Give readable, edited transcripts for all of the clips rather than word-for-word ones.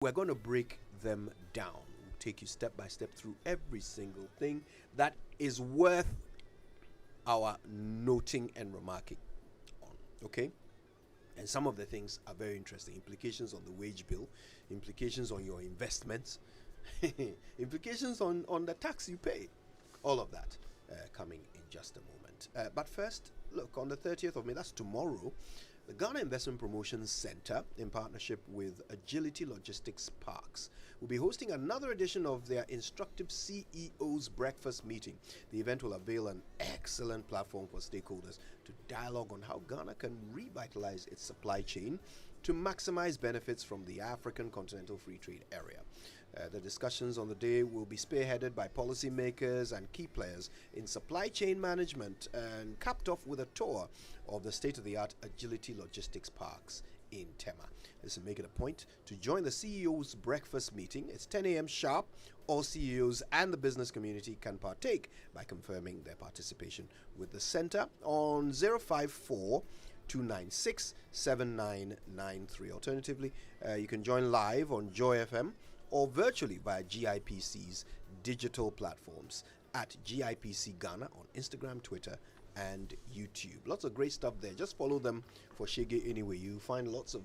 We're going to break them down. We'll take you step by step through every single thing that is worth our noting and remarking on. Okay? And some of the things are very interesting. Implications on the wage bill, implications on your investments, implications on the tax you pay. All of that coming in just a moment. But first, look, on the 30th of May, that's tomorrow, the Ghana Investment Promotions Center, in partnership with Agility Logistics Parks, will be hosting another edition of their Instructive CEOs Breakfast Meeting. The event will avail an excellent platform for stakeholders to dialogue on how Ghana can revitalize its supply chain to maximize benefits from the African Continental Free Trade Area. The discussions on the day will be spearheaded by policymakers and key players in supply chain management and capped off with a tour of the state-of-the-art Agility Logistics Parks in Tema. Listen, make it a point to join the CEO's breakfast meeting. It's 10 a.m. sharp. All CEOs and the business community can partake by confirming their participation with the center on 054 296 7993. Alternatively, you can join live on Joy FM or virtually via GIPC's digital platforms at GIPC Ghana on Instagram, Twitter, and YouTube. Lots of great stuff there. Just follow them for Shege anyway. You find lots of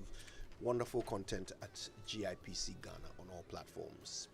wonderful content at GIPC Ghana on all platforms.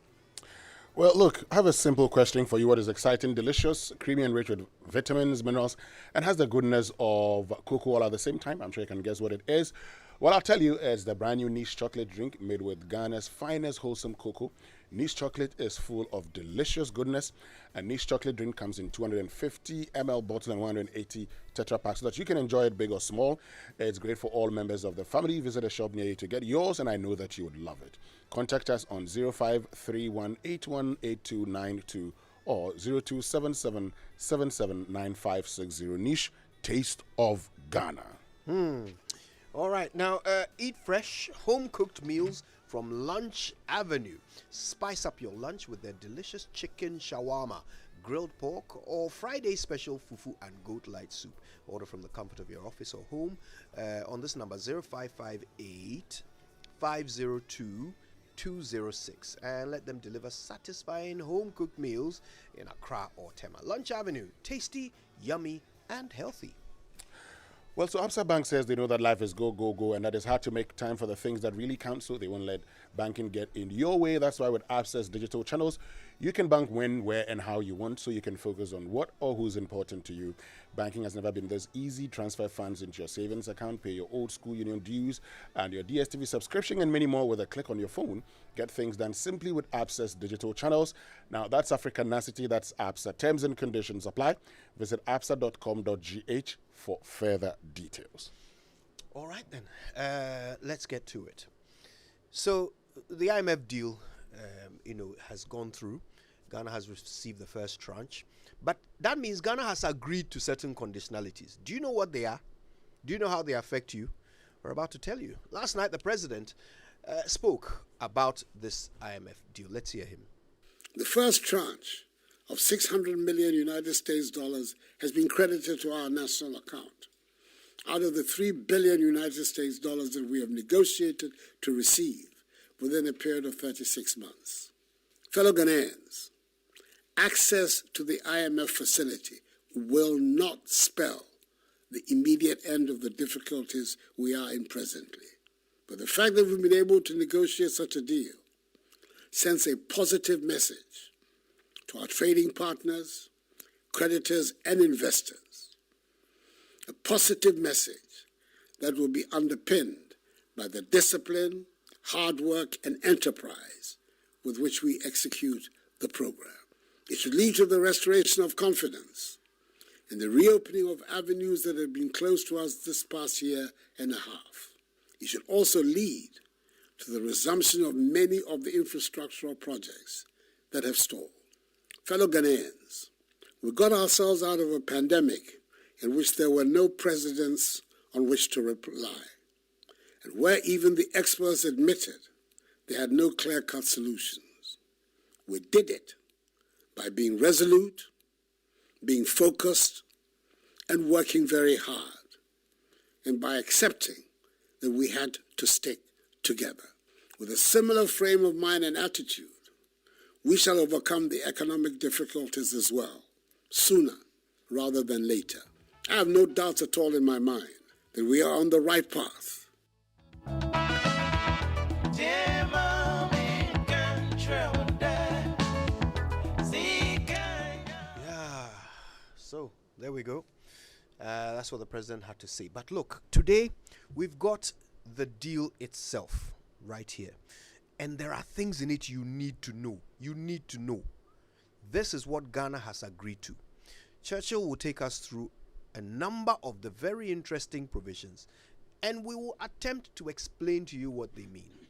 Well, look, I have a simple question for you. What is exciting, delicious, creamy and rich with vitamins, minerals, and has the goodness of cocoa all at the same time? I'm sure you can guess what it is. What I'll tell you is the brand new Niche chocolate drink made with Ghana's finest wholesome cocoa. Niche chocolate is full of delicious goodness. A Niche chocolate drink comes in 250 ml bottle and 180 Tetra Pak so that you can enjoy it big or small. It's great for all members of the family. Visit a shop near you to get yours, and I know that you would love it. Contact us on 0531818292 or 0277779560. Niche, taste of Ghana. All right, now eat fresh, home-cooked meals from Lunch Avenue. Spice up your lunch with their delicious chicken shawarma, grilled pork, or Friday special fufu and goat light soup. Order from the comfort of your office or home on this number 0558 502 206 and let them deliver satisfying home-cooked meals in Accra or Tema. Lunch Avenue, tasty, yummy, and healthy. Well, so Absa Bank says they know that life is go, go, go, and that it's hard to make time for the things that really count, so they won't let banking get in your way. That's why with Absa's digital channels, you can bank when, where, and how you want, so you can focus on what or who's important to you. Banking has never been this easy. Transfer funds into your savings account, pay your old school union dues, and your DSTV subscription, and many more with a click on your phone. Get things done simply with Absa's digital channels. Now, that's Africanacity. That's Absa. Terms and conditions apply. Visit absa.com.gh for further details. All right, then. Let's get to it. So, the IMF deal, has gone through. Ghana has received the first tranche. But that means Ghana has agreed to certain conditionalities. Do you know what they are? Do you know how they affect you? We're about to tell you. Last night, the president spoke about this IMF deal. Let's hear him. The first tranche of 600 million United States dollars has been credited to our national account out of the 3 billion United States dollars that we have negotiated to receive within a period of 36 months. Fellow Ghanaians, access to the IMF facility will not spell the immediate end of the difficulties we are in presently. But the fact that we've been able to negotiate such a deal sends a positive message to our trading partners, creditors, and investors. A positive message that will be underpinned by the discipline, hard work, and enterprise with which we execute the program. It should lead to the restoration of confidence and the reopening of avenues that have been closed to us this past year and a half. It should also lead to the resumption of many of the infrastructural projects that have stalled. Fellow Ghanaians, we got ourselves out of a pandemic in which there were no precedents on which to rely, and where even the experts admitted they had no clear-cut solutions. We did it by being resolute, being focused, and working very hard, and by accepting that we had to stick together. With a similar frame of mind and attitude, we shall overcome the economic difficulties as well, sooner rather than later. I have no doubts at all in my mind that we are on the right path. Yeah, so there we go. That's what the president had to say. But look, today we've got the deal itself right here. And there are things in it you need to know. You need to know. This is what Ghana has agreed to. Churchill will take us through a number of the very interesting provisions, and we will attempt to explain to you what they mean.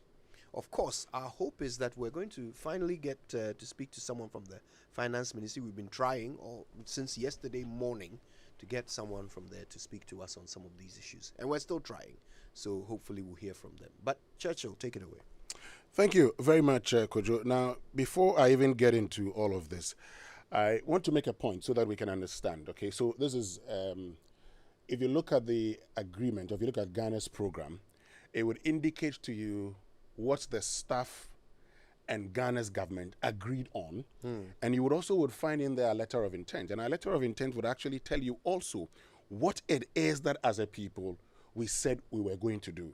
Of course, our hope is that we're going to finally get to speak to someone from the Finance Ministry. We've been trying since yesterday morning to get someone from there to speak to us on some of these issues, and we're still trying. So hopefully we'll hear from them. But Churchill, take it away. Thank you very much, Kojo. Now, before I even get into all of this, I want to make a point so that we can understand. Okay, so this is, if you look at the agreement, or if you look at Ghana's program, it would indicate to you what the staff and Ghana's government agreed on. And you would also find in there a letter of intent. And a letter of intent would actually tell you also what it is that as a people we said we were going to do.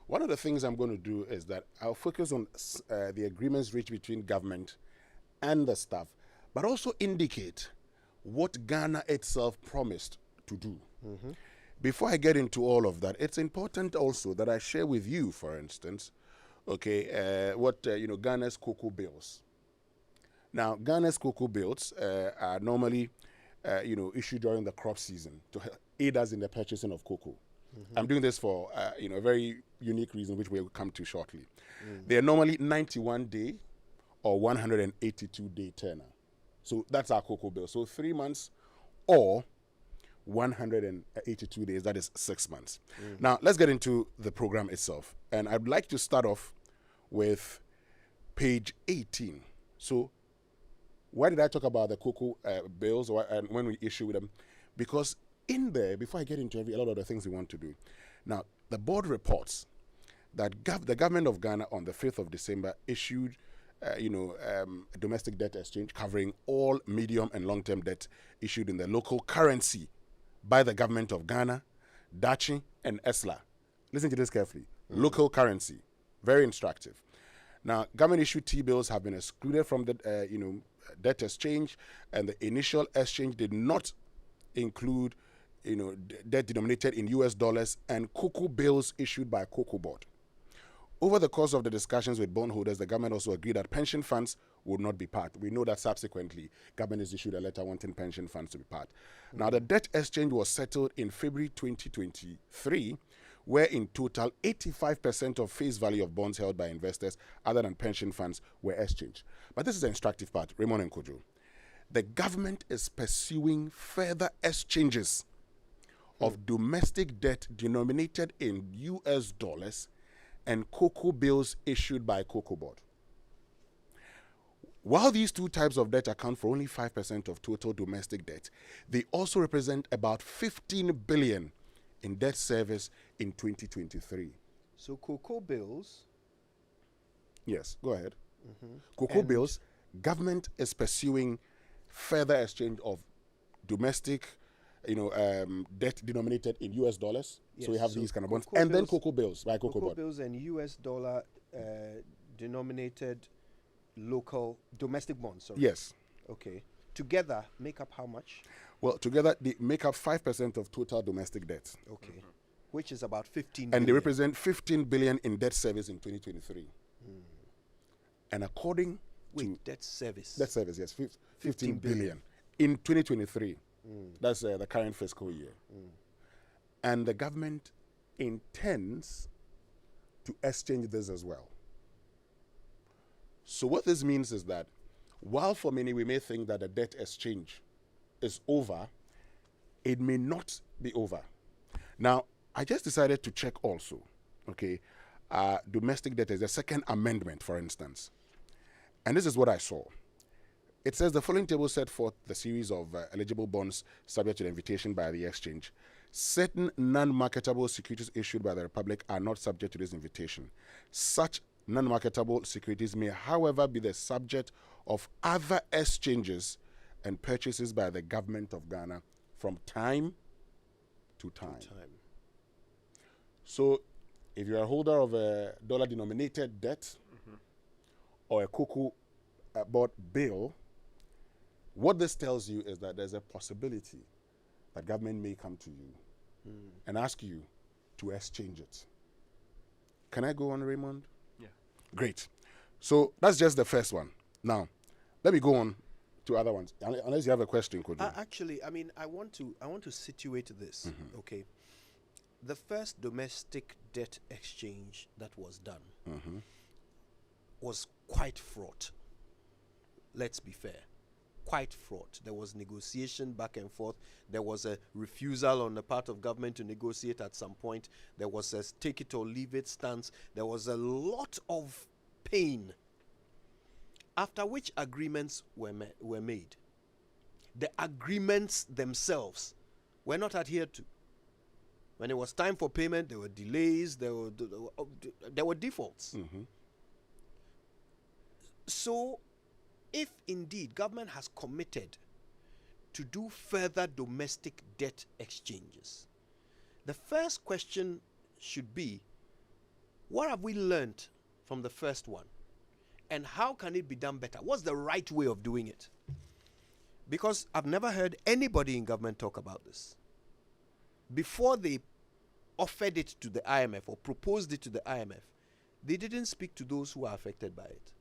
One of the things I'm going to do is that I'll focus on the agreements reached between government and the staff, but also indicate what Ghana itself promised to do. Before I get into all of that, it's important also that I share with you, for instance, okay, what Ghana's cocoa bills. Now, Ghana's cocoa bills are normally issued during the crop season to aid us in the purchasing of cocoa. I'm doing this for a very unique reason, which we'll come to shortly. They are normally 91-day or 182-day tenor. So that's our cocoa bill. So 3 months or 182 days, that is 6 months. Now, let's get into the program itself. And I'd like to start off with page 18. So why did I talk about the cocoa bills and when we issue them? Because in there, before I get into a lot of the things we want to do, now, the board reports that the government of Ghana on the 5th of December issued a domestic debt exchange covering all medium and long-term debt issued in the local currency by the government of Ghana, Dachi, and ESLA. Listen to this carefully. Local currency. Very instructive. Now, government-issued T-bills have been excluded from the debt exchange, and the initial exchange did not include debt denominated in US dollars and cocoa bills issued by Cocoa Board. Over the course of the discussions with bondholders, the government also agreed that pension funds would not be part. We know that subsequently, government has issued a letter wanting pension funds to be part. Now, the debt exchange was settled in February 2023, where in total, 85% of face value of bonds held by investors other than pension funds were exchanged. But this is the instructive part, Raymond and Kojo. The government is pursuing further exchanges of domestic debt denominated in US dollars and cocoa bills issued by Cocoa Board. While these two types of debt account for only 5% of total domestic debt, they also represent about 15 billion in debt service in 2023. So cocoa bills. Yes, go ahead. Cocoa bills, government is pursuing further exchange of domestic debt denominated in US dollars. Yes, so we have these kind of bonds. And then cocoa bills by Cocoa Board. Cocoa bills and US dollar denominated local domestic bonds. Sorry. Yes. Okay. Together make up how much? Well, together they make up 5% of total domestic debt. Okay. Which is about 15 and billion. They represent 15 billion in debt service in 2023. And according to debt service. Debt service, yes. 15 billion in 2023. That's the current fiscal year. And the government intends to exchange this as well. So what this means is that while for many we may think that the debt exchange is over, it may not be over. Now, I just decided to check also, okay, domestic debt is the second amendment, for instance. And this is what I saw. It says the following table set forth the series of eligible bonds subject to the invitation by the exchange. Certain non-marketable securities issued by the Republic are not subject to this invitation. Such Non-marketable securities may, however, be the subject of other exchanges and purchases by the government of Ghana from time to time. So, if you're a holder of a dollar-denominated debt or a cocoa board bill, what this tells you is that there's a possibility that government may come to you and ask you to exchange it. Can I go on, Raymond? Yeah. Great. So that's just the first one. Now, let me go on to other ones. Unless you have a question, Kojo. Actually, I mean, I want to situate this. Okay, the first domestic debt exchange that was done was quite fraught. Let's be fair, quite fraught. There was negotiation back and forth. There was a refusal on the part of government to negotiate at some point. There was a take it or leave it stance. There was a lot of pain. After which agreements were made. The agreements themselves were not adhered to. When it was time for payment, there were delays, there were defaults. So, if indeed government has committed to do further domestic debt exchanges, the first question should be, what have we learned from the first one? And how can it be done better? What's the right way of doing it? Because I've never heard anybody in government talk about this. Before they offered it to the IMF or proposed it to the IMF, they didn't speak to those who are affected by it.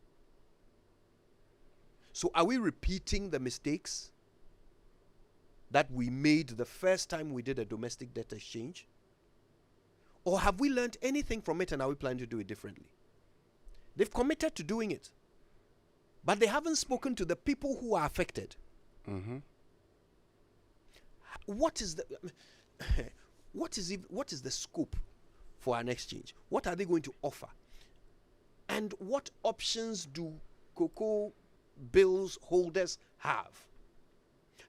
So are we repeating the mistakes that we made the first time we did a domestic debt exchange? Or have we learned anything from it and are we planning to do it differently? They've committed to doing it, but they haven't spoken to the people who are affected. What is the scope for an exchange? What are they going to offer? And what options do cocoa bills holders have?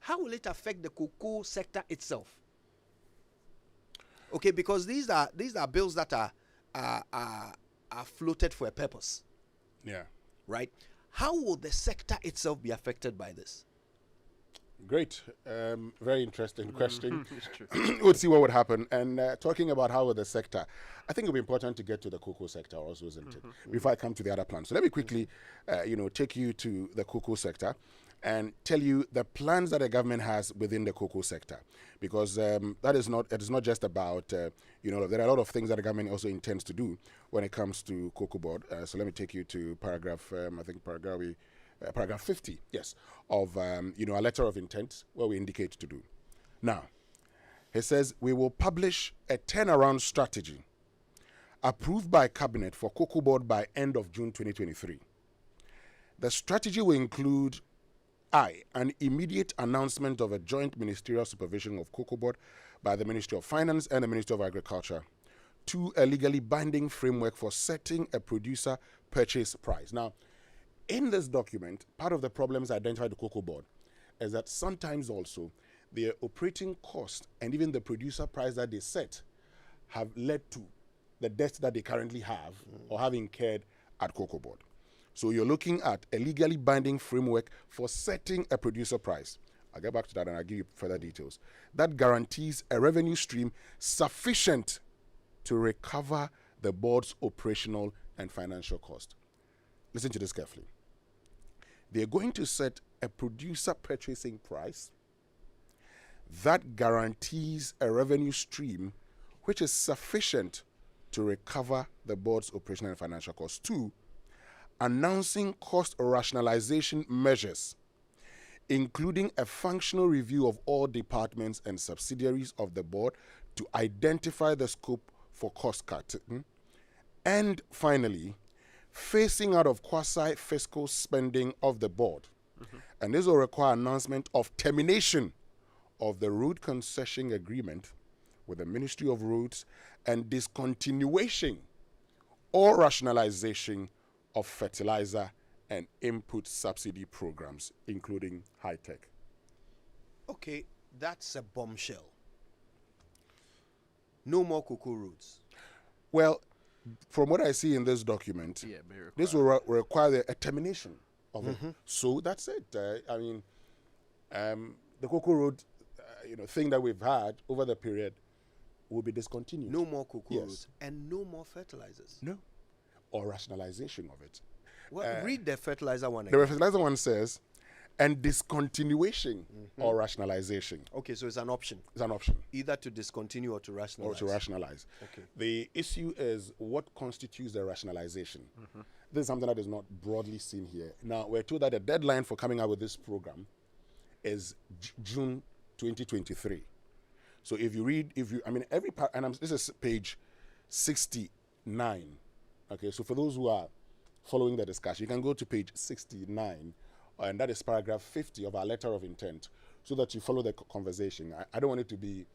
How will it affect the cocoa sector itself? Okay, because these are bills that are floated for a purpose. Yeah. Right? How will the sector itself be affected by this? Great. Very interesting question. It's true. We'll see what would happen. And talking about how will the sector, I think it would be important to get to the cocoa sector also, isn't it? Before I come to the other plans. So let me quickly, take you to the cocoa sector and tell you the plans that the government has within the cocoa sector. Because it is not just about, there are a lot of things that the government also intends to do when it comes to cocoa board. So let me take you to paragraph 50, yes, of, a letter of intent where we indicate to do. Now, he says, we will publish a turnaround strategy approved by Cabinet for cocoa board by end of June 2023. The strategy will include an immediate announcement of a joint ministerial supervision of cocoa board by the Ministry of Finance and the Ministry of Agriculture. 2, a legally binding framework for setting a producer purchase price. Now, in this document, part of the problems identified the cocoa board is that sometimes also their operating cost and even the producer price that they set have led to the debt that they currently have or have incurred at cocoa board. So you're looking at a legally binding framework for setting a producer price. I'll get back to that and I'll give you further details. That guarantees a revenue stream sufficient to recover the board's operational and financial cost. Listen to this carefully. They're going to set a producer purchasing price that guarantees a revenue stream which is sufficient to recover the board's operational and financial costs. 2, announcing cost rationalization measures, including a functional review of all departments and subsidiaries of the board to identify the scope for cost cutting. And finally, phasing out of quasi-fiscal spending of the board. And this will require announcement of termination of the road concession agreement with the Ministry of Roads and discontinuation or rationalization of fertilizer and input subsidy programs, including high-tech. Okay, that's a bombshell. No more cocoa roads. Well, from what I see in this document, Yeah, may require. this will require a termination of it. So that's it. I mean, the Cocoa Road, thing that we've had over the period will be discontinued. No more cocoa Yes. roads and no more fertilizers. No. Or rationalization of it. Well, read the fertilizer one The again. fertilizer one says, and discontinuation or rationalization Okay, so it's an option, is an option. either to discontinue or to Or rationalize. to rationalize. Okay. The issue is what constitutes the rationalization. This is something that is not broadly seen here. Now, we're told that the deadline for coming out with this program is June 2023. So every part, and this is page 69. Okay, so for those who are following the discussion, you can go to page 69, and that is paragraph 50 of our letter of intent, so that you follow the conversation. I don't want it to be,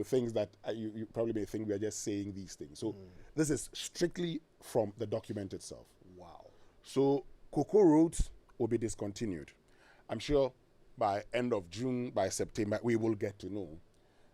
things that you probably may think we are just saying these things. So this is strictly from the document itself. Wow. So cocoa roads will be discontinued. I'm sure by end of June, by September, we will get to know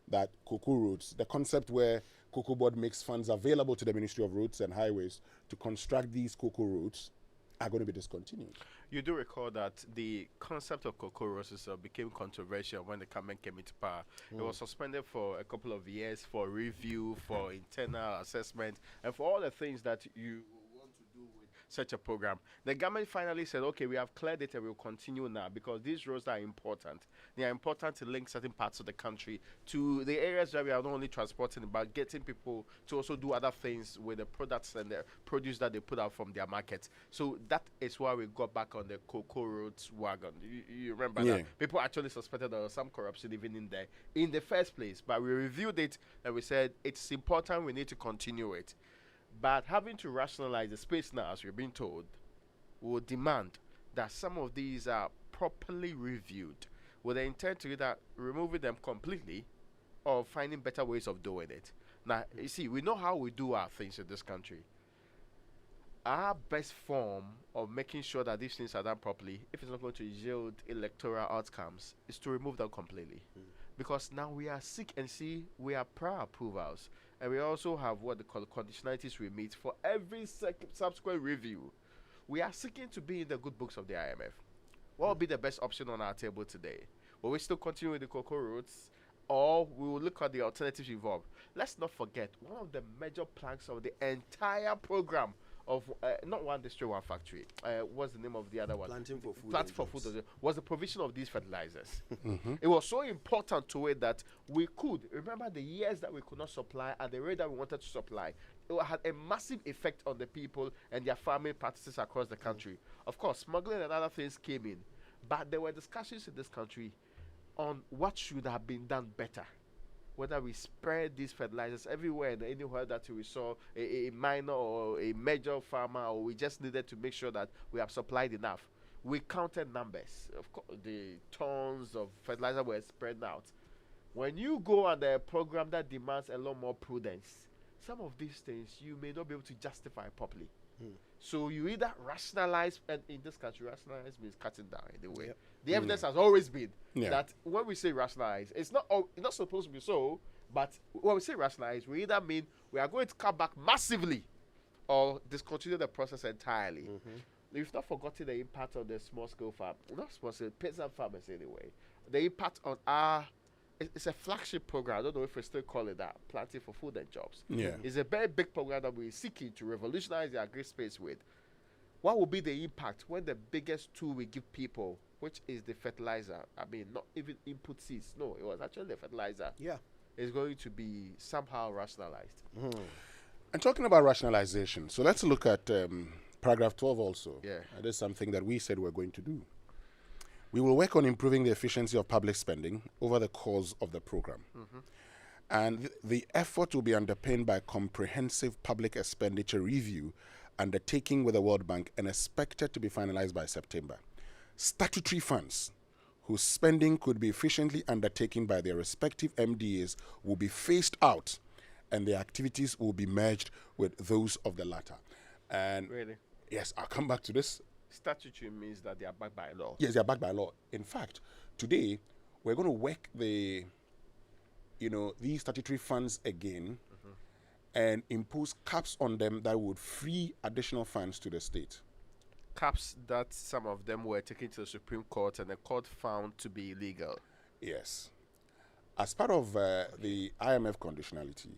that cocoa roads, the concept where Cocoa Board makes funds available to the Ministry of Roads and Highways to construct these cocoa roads, are going to be discontinued. You do recall that the concept of cocoa roads became controversial when the government came into power. It was suspended for a couple of years for review, for internal assessment, and for all the things that you want to do with such a program. The government finally said, okay, we have cleared it and we'll continue now because these roads are important. They are important to link certain parts of the country to the areas where we are not only transporting, but getting people to also do other things with the products and the produce that they put out from their market. So that is why we got back on the cocoa roads wagon. You remember Yeah. that? People actually suspected there was some corruption even in there in the first place, but we reviewed it and we said it's important, we need to continue it. But having to rationalize the space now, as we're being told, will demand that some of these are properly reviewed with the intent to either removing them completely or finding better ways of doing it. Now, you see, we know how we do our things in this country. Our best form of making sure that these things are done properly, if it's not going to yield electoral outcomes, is to remove them completely. Because now we are seek and see, we are prior approvals. And we also have what they call conditionalities we meet for every subsequent review. We are seeking to be in the good books of the IMF. What will be the best option on our table today? Will we still continue with the cocoa roads, or we will look at the alternatives involved? Let's not forget, one of the major planks of the entire program of not one district, one factory. What's the name of the other one? Planting for food. Planting and for jobs. food was the provision of these fertilizers. It was so important to it that we could remember the years that we could not supply and the rate that we wanted to supply. It had a massive effect on the people and their farming practices across the country. Of course, smuggling and other things came in, but there were discussions in this country on what should have been done better. Whether we spread these fertilizers everywhere and anywhere that we saw a minor or a major farmer, or we just needed to make sure that we have supplied enough. We counted numbers. Of course, the tons of fertilizer were spread out. When you go on a program that demands a lot more prudence, some of these things you may not be able to justify properly. So you either rationalize, and in this country, rationalize means cutting down in the way. Yep. The evidence has always been Yeah. that when we say rationalize, it's not supposed to be so, but when we say rationalize, we either mean we are going to cut back massively or discontinue the process entirely. We've not forgotten the impact on the small-scale farm, not small-scale, peasant farmers anyway. The impact on it's a flagship program. I don't know if we still call it that, Planting for Food and Jobs. Yeah. It's a very big program that we're seeking to revolutionize the agri space with. What will be the impact when the biggest tool we give people, which is the fertilizer, I mean, not even input seeds, no, it was actually the fertilizer, Yeah. is going to be somehow rationalized. And talking about rationalization, so let's look at paragraph 12 also. Yeah. That is something that we said we're going to do. We will work on improving the efficiency of public spending over the course of the program. And the effort will be underpinned by comprehensive public expenditure review undertaking with the World Bank and expected to be finalized by September. Statutory funds whose spending could be efficiently undertaken by their respective MDAs will be phased out and their activities will be merged with those of the latter. And Really? yes, I'll come back to this. Statutory means that they are backed by law. Yes, they are backed by law. In fact, today we're going to work these statutory funds again and impose caps on them that would free additional funds to the state. Caps that some of them were taken to the Supreme Court and the court found to be illegal. Yes. As part of the IMF conditionality,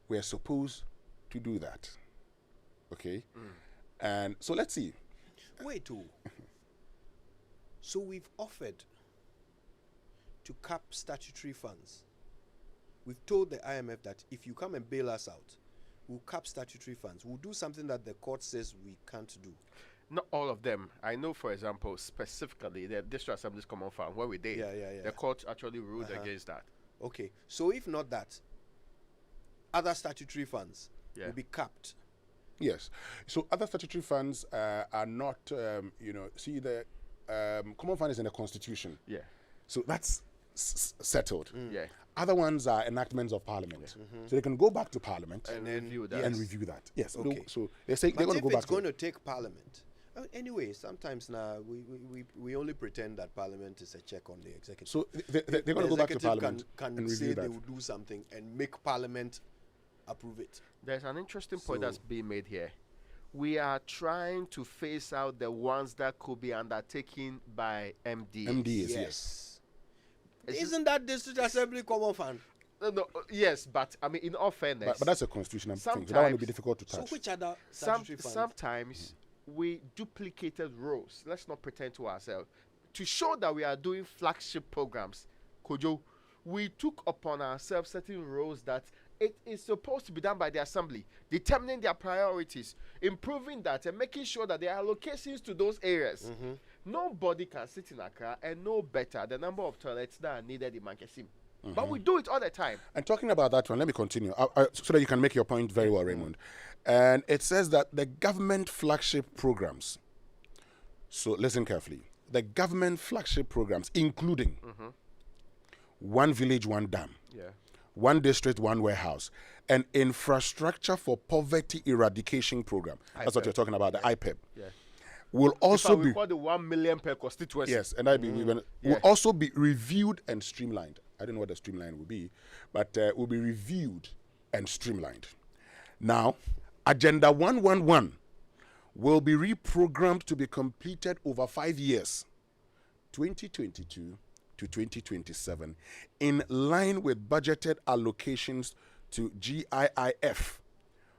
we are supposed to do that. Okay? And so let's see. Wait, oh. So we've offered to cap statutory funds. We've told the IMF that if you come and bail us out, we'll cap statutory funds. We'll do something that the court says we can't do. Not all of them. I know, for example, specifically the District Assembly's Common Fund, where we did, Yeah. the court actually ruled against that. Okay. So if not that, other statutory funds Yeah. will be capped. Yes. So other statutory funds are not, see, the common fund is in the Constitution. Yeah. So that's settled. Yeah. Other ones are enactments of Parliament. So they can go back to Parliament And then- review that. and review that. Yes. Okay. So they say they're But going to if go back it's to going it. to take Parliament, anyway, sometimes now we only pretend that Parliament is a check on the executive. So they're going to The go back to executive Parliament can and say review they that. will do something and make Parliament approve it. There's an interesting point So- that's being made here. We are trying to phase out the ones that could be undertaken by MDs. MDs, yes. Isn't that District Assembly Common Fund? No, yes, but I mean, in all fairness, But that's a constitutional thing. So that one will be Sometimes- difficult to So touch. which other statutory funds? sometimes we duplicated roles. Let's not pretend to ourselves. To show that we are doing flagship programs, Kojo, we took upon ourselves certain roles that it is supposed to be done by the assembly, determining their priorities, improving that, and making sure that there are allocations to those areas. Nobody can sit in Accra and know better the number of toilets that are needed in Mankesim. But we do it all the time. And talking about that one, let me continue so that you can make your point very well, Raymond. And it says that the government flagship programs, so listen carefully, the government flagship programs, including one village, one dam, Yeah. one district, one warehouse, and infrastructure for poverty eradication program. That's what IPEP. you're talking about, the IPEP. Yeah. Will also we be, call the 1 million per constituency. yes, and will Yeah. also be reviewed and streamlined. I don't know what the streamline will be, but will be reviewed and streamlined. Now, Agenda 111 will be reprogrammed to be completed over 5 years, 2022 to 2027, in line with budgeted allocations to GIIF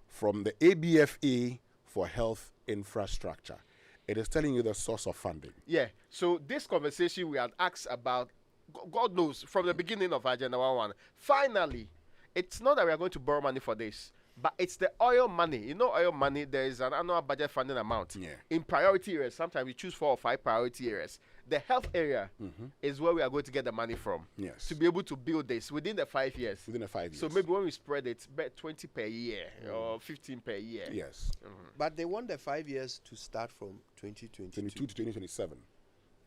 from the ABFA for health infrastructure. It is telling you the source of funding. Yeah. So this conversation we had asked about, God knows, from the beginning of Agenda 111. Finally, it's not that we are going to borrow money for this, but it's the oil money. You know, oil money, there is an annual budget funding amount. Yeah. In priority areas, sometimes we choose 4 or 5 priority areas. The health area is where we are going to get the money from. Yes. To be able to build this within the 5 years. Within the 5 years. So maybe when we spread it, bet 20 per year or 15 per year. Yes. But they want the 5 years to start from 2022. 22 to 2027.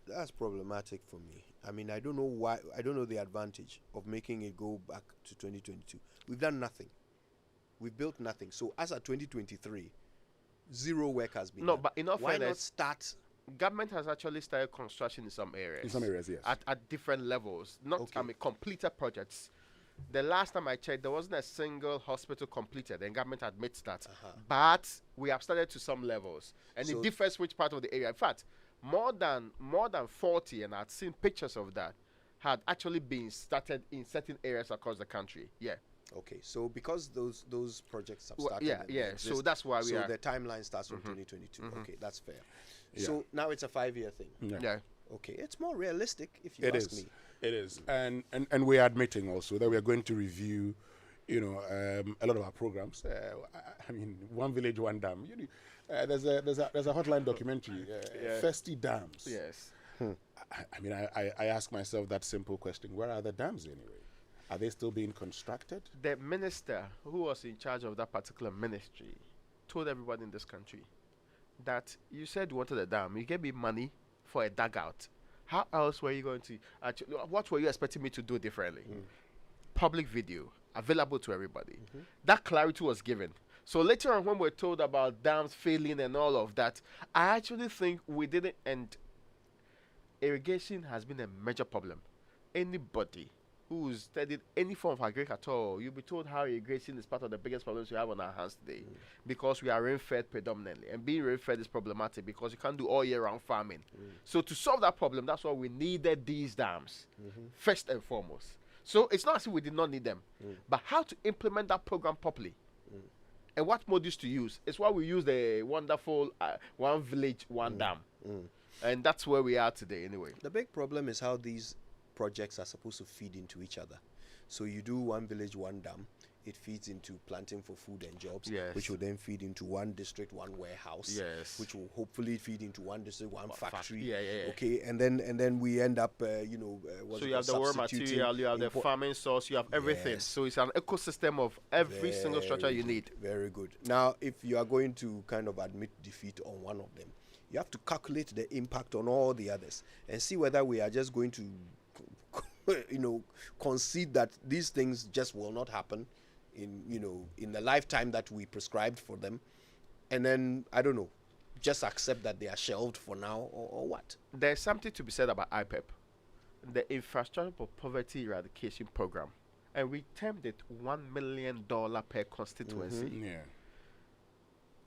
That's problematic for me. I mean, I don't know why. I don't know the advantage of making it go back to 2022. We've done nothing. We've built nothing. So as of 2023, zero work has been No, done. but in all why not fairness, start? Government has actually started construction in some areas. In some areas, yes. At different levels. Not, Okay. I mean, completed projects. The last time I checked, there wasn't a single hospital completed, and government admits that. But we have started to some levels, and So- it differs which part of the area. In fact, more than 40, and I'd seen pictures of that, had actually been started in certain areas across the country. Yeah. Okay, so because those projects have Well, started, yeah, and yeah, they so exist, that's why we so are- the timeline starts from 2022. Okay, that's fair. Yeah. So now it's a 5-year thing. Yeah. Okay, it's more realistic if you It ask is. me. It is. And we are admitting also that we are going to review, a lot of our programs. I mean, one village, one dam. There's a hotline documentary, Thirsty Dams. Yes. I mean, I ask myself that simple question: where are the dams anyway? Are they still being constructed? The minister who was in charge of that particular ministry told everybody in this country that you said you wanted a dam, you gave me money for a dugout. How else were you going to actually, what were you expecting me to do differently? Public video available to everybody. That clarity was given. So later on, when we're told about dams failing and all of that, I actually think we didn't, and irrigation has been a major problem. Anybody who's studied any form of agric at all, you'll be told how irrigation is part of the biggest problems we have on our hands today, because we are rain-fed predominantly, and being rain-fed is problematic because you can't do all year-round farming. So to solve that problem, that's why we needed these dams first and foremost. So it's not as if we did not need them, but how to implement that program properly and what modules to use is why we use the wonderful one village, one dam, and that's where we are today anyway. The big problem is how these projects are supposed to feed into each other. So you do one village, one dam, it feeds into planting for food and jobs, Yes. which will then feed into one district, one warehouse, Yes. which will hopefully feed into one district, one factory. Yeah. Okay, and then we end up, what's So it you have the called, raw substituting material, you have the import- farming source, you have everything. Yes. So it's an ecosystem of every single structure you Very need. good, Very good. Now, if you are going to kind of admit defeat on one of them, you have to calculate the impact on all the others and see whether we are just going to, concede that these things just will not happen in the lifetime that we prescribed for them, and then I don't know, just accept that they are shelved for now, or what? There's something to be said about IPEP, the Infrastructure for Poverty Eradication Program, and we termed it $1 million per constituency. Yeah.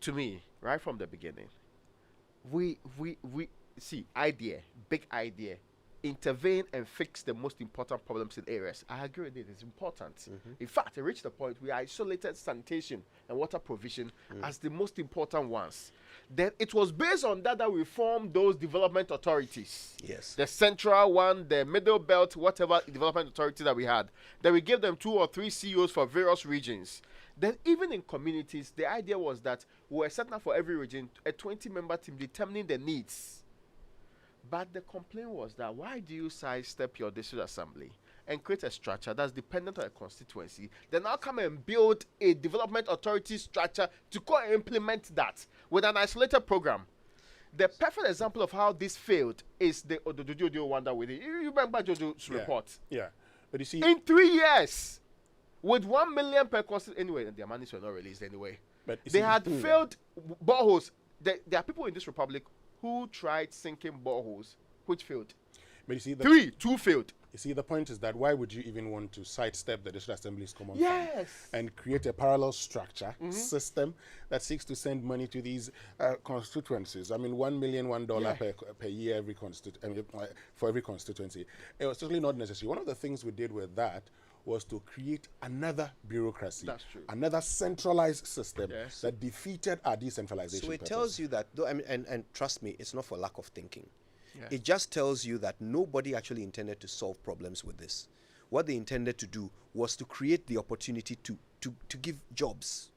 To me, right from the beginning, we see big idea, intervene and fix the most important problems in areas. I agree with it, it's important. In fact, it reached the point we isolated sanitation and water provision as the most important ones. Then it was based on that we formed those development authorities. Yes. The central one, the middle belt, whatever development authority that we had. Then we gave them 2 or 3 CEOs for various regions. Then even in communities, the idea was that we were setting up for every region a 20-member team determining the needs. But the complaint was that why do you sidestep your district assembly and create a structure that's dependent on a constituency, then now come and build a development authority structure to go and implement that with an isolated program. The perfect example of how this failed is the Odododio one that we did. You remember Jojo's report? Yeah. But you see, In 3 years, with 1 million per constituency, anyway, their monies were not released anyway. But you They see- had failed boreholes. There are people in this republic who tried sinking boreholes, which failed. but you see, 2 failed. You see, the point is that why would you even want to sidestep the District Assembly's common fund Yes. and create a parallel structure system that seeks to send money to these constituencies? I mean, $1 million, $1 per year for every constituency. It was totally not necessary. One of the things we did with that was to create another bureaucracy, That's true. another centralized system Yes. that defeated our decentralization. So it purpose. tells you that, though, I mean, and trust me, it's not for lack of thinking. Yeah. It just tells you that nobody actually intended to solve problems with this. What they intended to do was to create the opportunity to give jobs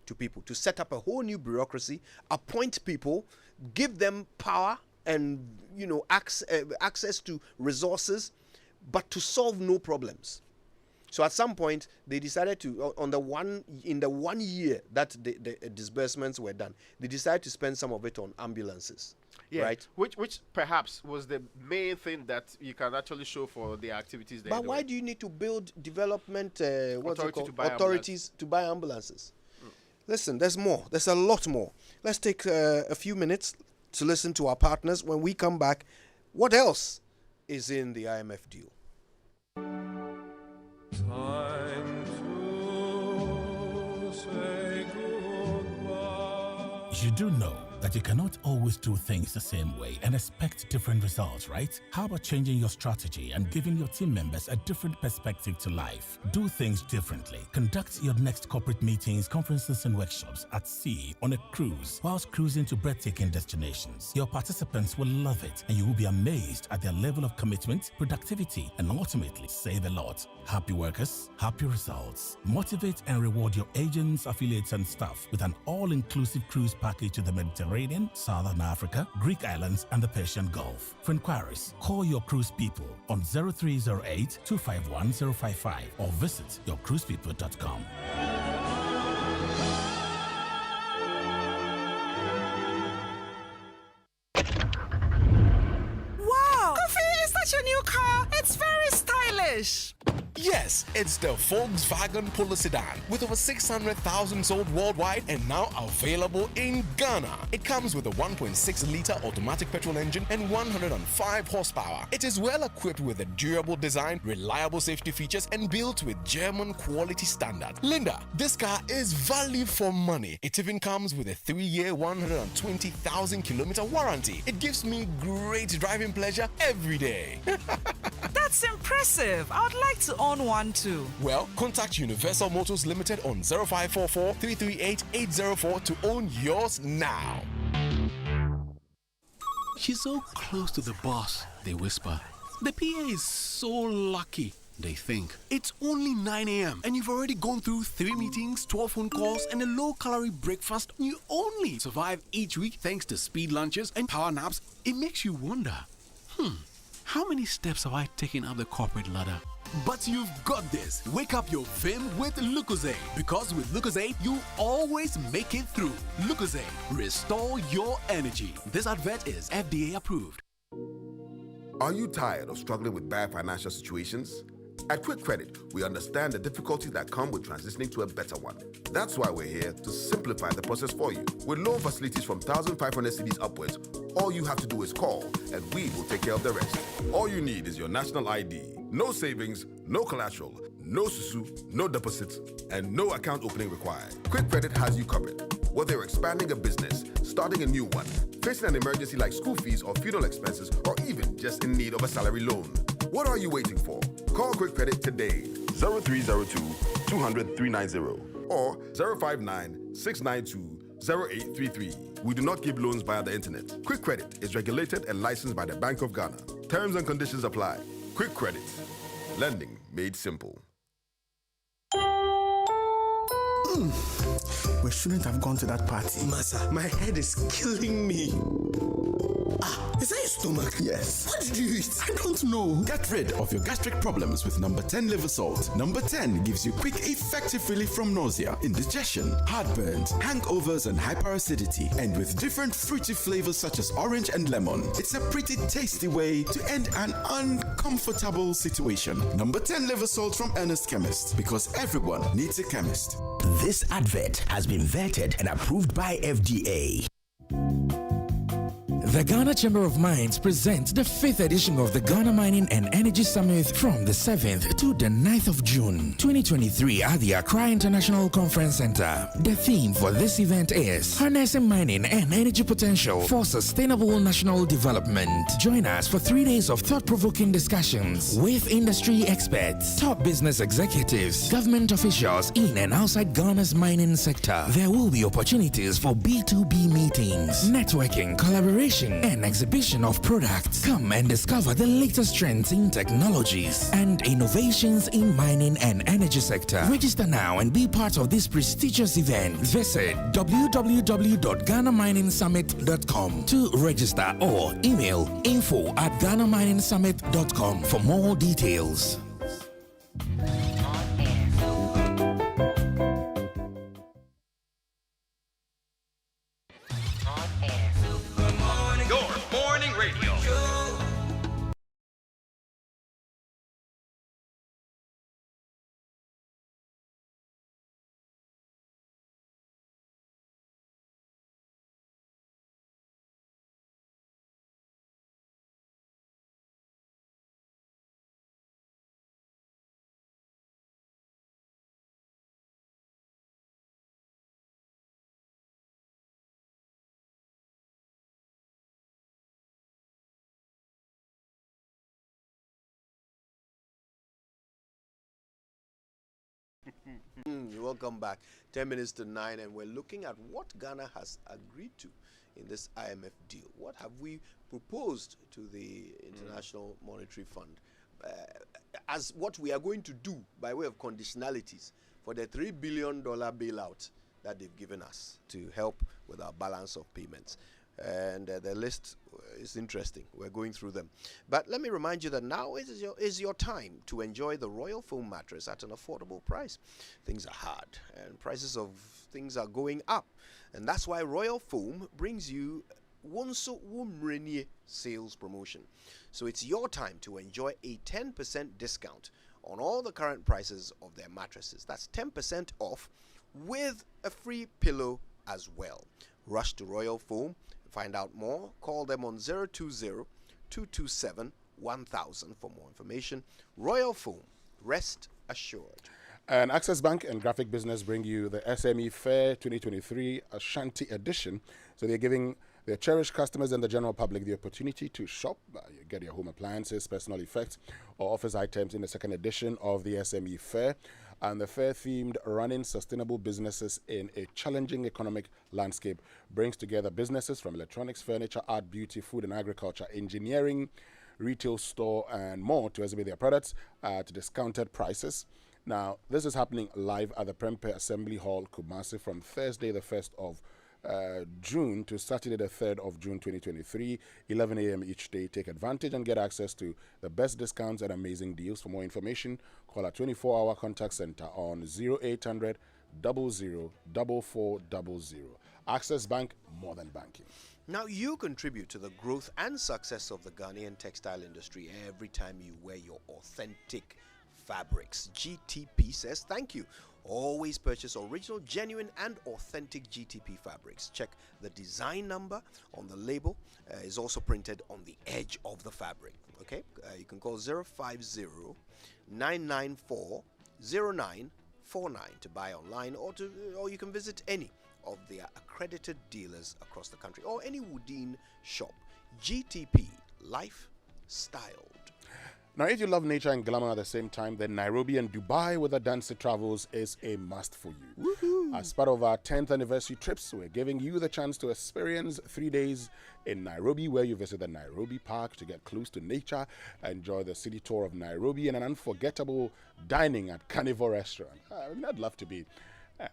to people, to set up a whole new bureaucracy, appoint people, give them power and access to resources, but to solve no problems. So at some point, they decided to, in the 1 year that the disbursements were done, they decided to spend some of it on ambulances. Yeah, Right? which perhaps was the main thing that you can actually show for the activities they But why do you need to build development Authority to buy authorities to buy ambulances? Listen, there's more. There's a lot more. Let's take a few minutes to listen to our partners. When we come back, what else is in the IMF deal? Time to say goodbye. You do know that you cannot always do things the same way and expect different results, right? How about changing your strategy and giving your team members a different perspective to life? Do things differently. Conduct your next corporate meetings, conferences, and workshops at sea on a cruise whilst cruising to breathtaking destinations. Your participants will love it, and you will be amazed at their level of commitment, productivity, and ultimately save a lot. Happy workers, happy results. Motivate and reward your agents, affiliates, and staff with an all-inclusive cruise package to the Mediterranean, Southern Africa, Greek islands, and the Persian Gulf. For inquiries, call your cruise people on 0308 251 055 or visit yourcruisepeople.com. Wow! Kofi, is that your new car? It's very stylish. Yes, it's the Volkswagen Polo Sedan with over 600,000 sold worldwide and now available in Ghana. It comes with a 1.6-liter automatic petrol engine and 105 horsepower. It is well equipped with a durable design, reliable safety features, and built with German quality standard. Linda, this car is value for money. It even comes with a 3-year, 120,000 kilometer warranty. It gives me great driving pleasure every day. That's impressive. I would like to own one too. Well, contact Universal Motors Limited on 0544 338 804 to own yours now. She's so close to the boss, they whisper. The PA is so lucky, they think. It's only 9 a.m. and you've already gone through 3 meetings, 12 phone calls, and a low-calorie breakfast. You only survive each week thanks to speed lunches and power naps. It makes you wonder, how many steps have I taken up the corporate ladder? But you've got this. Wake up your vim with Lucozade. Because with Lucozade, you always make it through. Lucozade, restore your energy. This advert is FDA approved. Are you tired of struggling with bad financial situations? At Quick Credit, we understand the difficulties that come with transitioning to a better one. That's why we're here to simplify the process for you. With loan facilities from 1,500 cedis upwards, all you have to do is call and we will take care of the rest. All you need is your national ID. No savings, no collateral, no susu, no deposits, and no account opening required. Quick Credit has you covered. Whether you're expanding a business, starting a new one, facing an emergency like school fees or funeral expenses, or even just in need of a salary loan. What are you waiting for? Call Quick Credit today. 0302 200 390 or 059 692 0833. We do not give loans via the internet. Quick Credit is regulated and licensed by the Bank of Ghana. Terms and conditions apply. Quick Credit. Lending made simple. We shouldn't have gone to that party. Masa, my head is killing me. Is that your stomach? Yes. What did you eat? I don't know. Get rid of your gastric problems with number 10 liver salt. Number 10 gives you quick, effective relief from nausea, indigestion, heartburns, hangovers, and hyperacidity. And with different fruity flavors such as orange and lemon, it's a pretty tasty way to end an uncomfortable situation. Number 10 liver salt from Ernest Chemist, because everyone needs a chemist. This advert has been vetted and approved by FDA. The Ghana Chamber of Mines presents the 5th edition of the Ghana Mining and Energy Summit from the 7th to the 9th of June 2023 at the Accra International Conference Center. The theme for this event is Harnessing Mining and Energy Potential for Sustainable National Development. Join us for 3 days of thought-provoking discussions with industry experts, top business executives, government officials in and outside Ghana's mining sector. There will be opportunities for B2B meetings, networking, collaboration, and exhibition of products. Come and discover the latest trends in technologies and innovations in mining and energy sector. Register now and be part of this prestigious event. Visit www.ghanaminingsummit.com to register or email info@ghanaminingsummit.com for more details. Welcome back. 10 minutes to 9, and we're looking at what Ghana has agreed to in this IMF deal. What have we proposed to the International Monetary Fund as what we are going to do by way of conditionalities for the $3 billion bailout that they've given us to help with our balance of payments. And the list is interesting. We're going through them. But let me remind you that now is your time to enjoy the Royal Foam mattress at an affordable price. Things are hard and prices of things are going up. And that's why Royal Foam brings you Wonso Wumrenie sales promotion. So it's your time to enjoy a 10% discount on all the current prices of their mattresses. That's 10% off with a free pillow as well. Rush to Royal Foam. Find out more. Call them on 020-227-1000 for more information. Royal Foam. Rest assured. And Access Bank and Graphic Business bring you the SME Fair 2023 Ashanti edition. So they're giving their cherished customers and the general public the opportunity to shop, you get your home appliances, personal effects, or office items in the second edition of the SME Fair. And the fair themed Running Sustainable Businesses in a Challenging Economic Landscape brings together businesses from electronics, furniture, art, beauty, food and agriculture, engineering, retail store, and more to exhibit their products at discounted prices. Now, this is happening live at the Prempeh Assembly Hall, Kumasi, from Thursday, the 1st of June to Saturday, the 3rd of June 2023, 11 a.m. each day. Take advantage and get access to the best discounts and amazing deals. For more information, call our 24-hour contact center on 0800 00 4400. Access Bank, more than banking. Now, you contribute to the growth and success of the Ghanaian textile industry every time you wear your authentic fabrics. GTP says thank you. Always purchase original, genuine, and authentic GTP fabrics. Check the design number on the label. Is also printed on the edge of the fabric. Okay, you can call 050-994-0949 to buy online, or you can visit any of their accredited dealers across the country, or any Woodin shop. GTP, life styled. Now, if you love nature and glamour at the same time, then Nairobi and Dubai with Adansi Travels is a must for you. Woohoo. As part of our 10th anniversary trips, we're giving you the chance to experience 3 days in Nairobi, where you visit the Nairobi Park to get close to nature, enjoy the city tour of Nairobi, and an unforgettable dining at Carnivore Restaurant. I'd love to be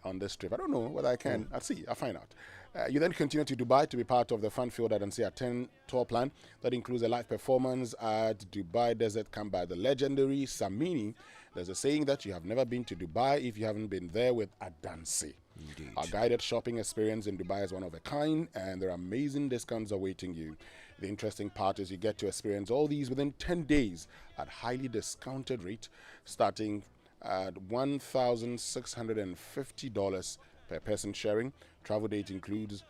on this trip. I don't know whether I can. I'll see. I'll find out. You then continue to Dubai to be part of the Funfield Adansi 10 tour plan that includes a live performance at Dubai Desert Camp by the legendary Samini. There's a saying that you have never been to Dubai if you haven't been there with Adansi. Indeed. Our guided shopping experience in Dubai is one of a kind, and there are amazing discounts awaiting you. The interesting part is you get to experience all these within 10 days at highly discounted rate, starting at $1,650 per person sharing. Travel date includes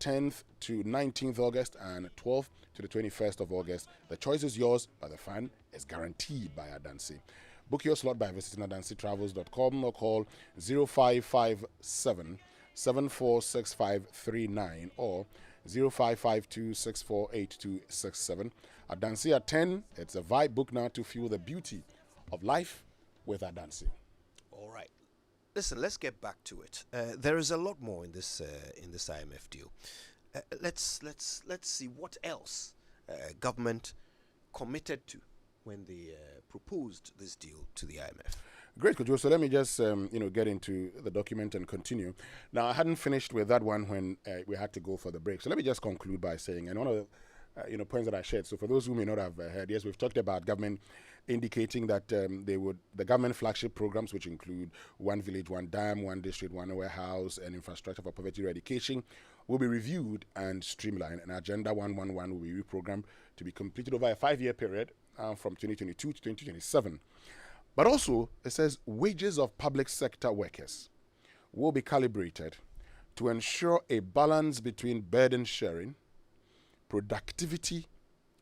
10th to 19th August and 12th to the 21st of August. The choice is yours, but the fun is guaranteed by Adansi. Book your slot by visiting adansitravels.com or call 0557 746539 or 0552 648267. Adansi at 10. It's a vibe. Book now to fuel the beauty of life with Adansi. All right. Listen, let's get back to it. There is a lot more in this IMF deal. Let's see what else government committed to when they proposed this deal to the IMF. Great, Kojo. So let me just get into the document and continue. Now, I hadn't finished with that one when we had to go for the break. So let me just conclude by saying, and one of the points that I shared. So for those who may not have heard, yes, we've talked about government indicating that the government flagship programs, which include One Village, One Dam, One District, One Warehouse, and infrastructure for poverty eradication, will be reviewed and streamlined. And Agenda 111 will be reprogrammed to be completed over a 5-year period from 2022 to 2027. But also, it says wages of public sector workers will be calibrated to ensure a balance between burden sharing, productivity,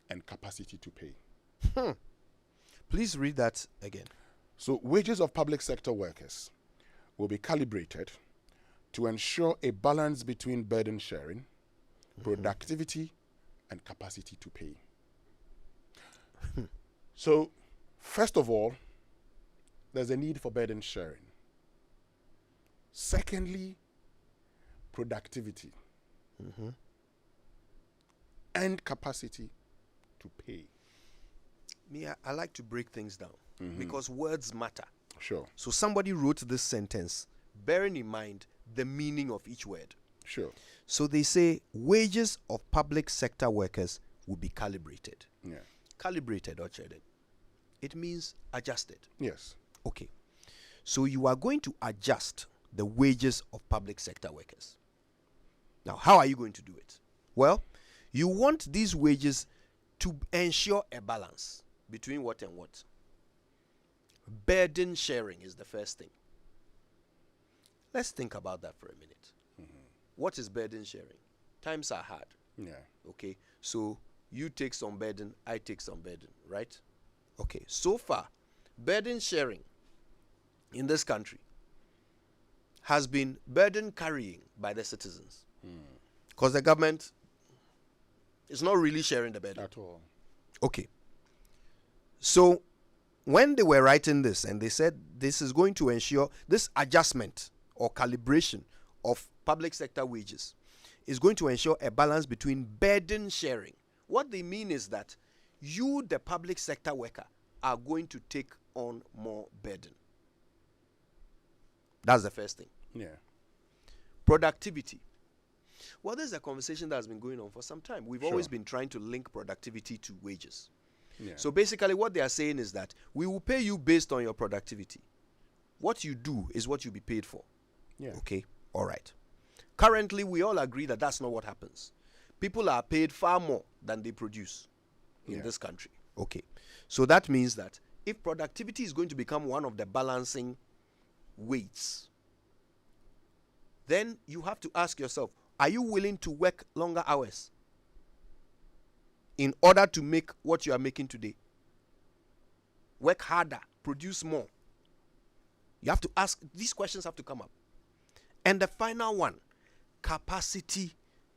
and capacity to pay. Please read that again. So, wages of public sector workers will be calibrated to ensure a balance between burden sharing, productivity, and capacity to pay. So, first of all, there's a need for burden sharing. Secondly, productivity and capacity to pay. I like to break things down because words matter. Sure. So somebody wrote this sentence bearing in mind the meaning of each word. Sure. So they say wages of public sector workers will be calibrated. Yeah. Calibrated, or traded. It means adjusted. Yes. Okay. So you are going to adjust the wages of public sector workers. Now, how are you going to do it? Well, you want these wages to ensure a balance between what and what? Burden sharing is the first thing. Let's think about that for a minute. What is burden sharing? Times are hard. Yeah. Okay, so you take some burden, I take some burden, right? Okay, so far, burden sharing in this country has been burden carrying by the citizens. Because the government is not really sharing the burden. At all. Okay. So when they were writing this and they said this is going to ensure this adjustment or calibration of public sector wages is going to ensure a balance between burden sharing. What they mean is that you, the public sector worker, are going to take on more burden. That's the first thing. Yeah. Productivity. Well, this is a conversation that has been going on for some time. We've Sure. always been trying to link productivity to wages. Yeah. So basically what they are saying is that we will pay you based on your productivity. What you do is what you'll be paid for. Yeah. Okay? All right. Currently, we all agree that that's not what happens. People are paid far more than they produce in this country. Okay. So that means that if productivity is going to become one of the balancing weights, then you have to ask yourself, are you willing to work longer hours in order to make what you are making today? Work harder, produce more. You have to ask, these questions have to come up. And the final one, capacity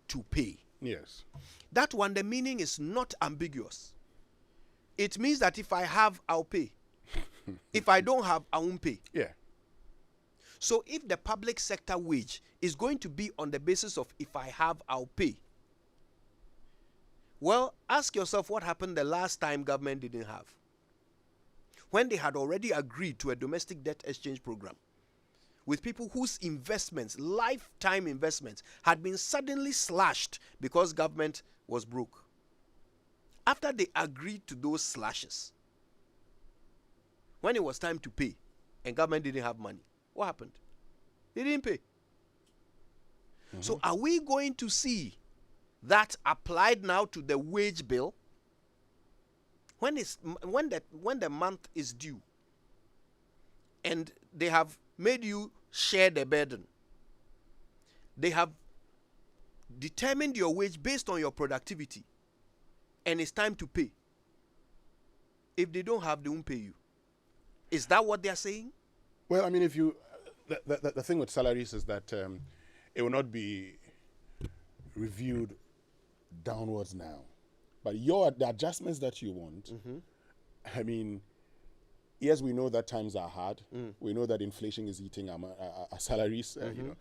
to pay. Yes. That one, the meaning is not ambiguous. It means that if I have, I'll pay. If I don't have, I won't pay. Yeah. So if the public sector wage is going to be on the basis of if I have, I'll pay, well, ask yourself what happened the last time government didn't have. When they had already agreed to a domestic debt exchange program with people whose investments, lifetime investments, had been suddenly slashed because government was broke. After they agreed to those slashes, when it was time to pay and government didn't have money, what happened? They didn't pay. So are we going to see that applied now to the wage bill? When the month is due and they have made you share the burden, they have determined your wage based on your productivity, and it's time to pay. If they don't have, they won't pay you. Is that what they are saying? Well, I mean, if you, the thing with salaries is that it will not be reviewed downwards now, but the adjustments that you want. I mean, yes, we know that times are hard. We know that inflation is eating our salaries. You know,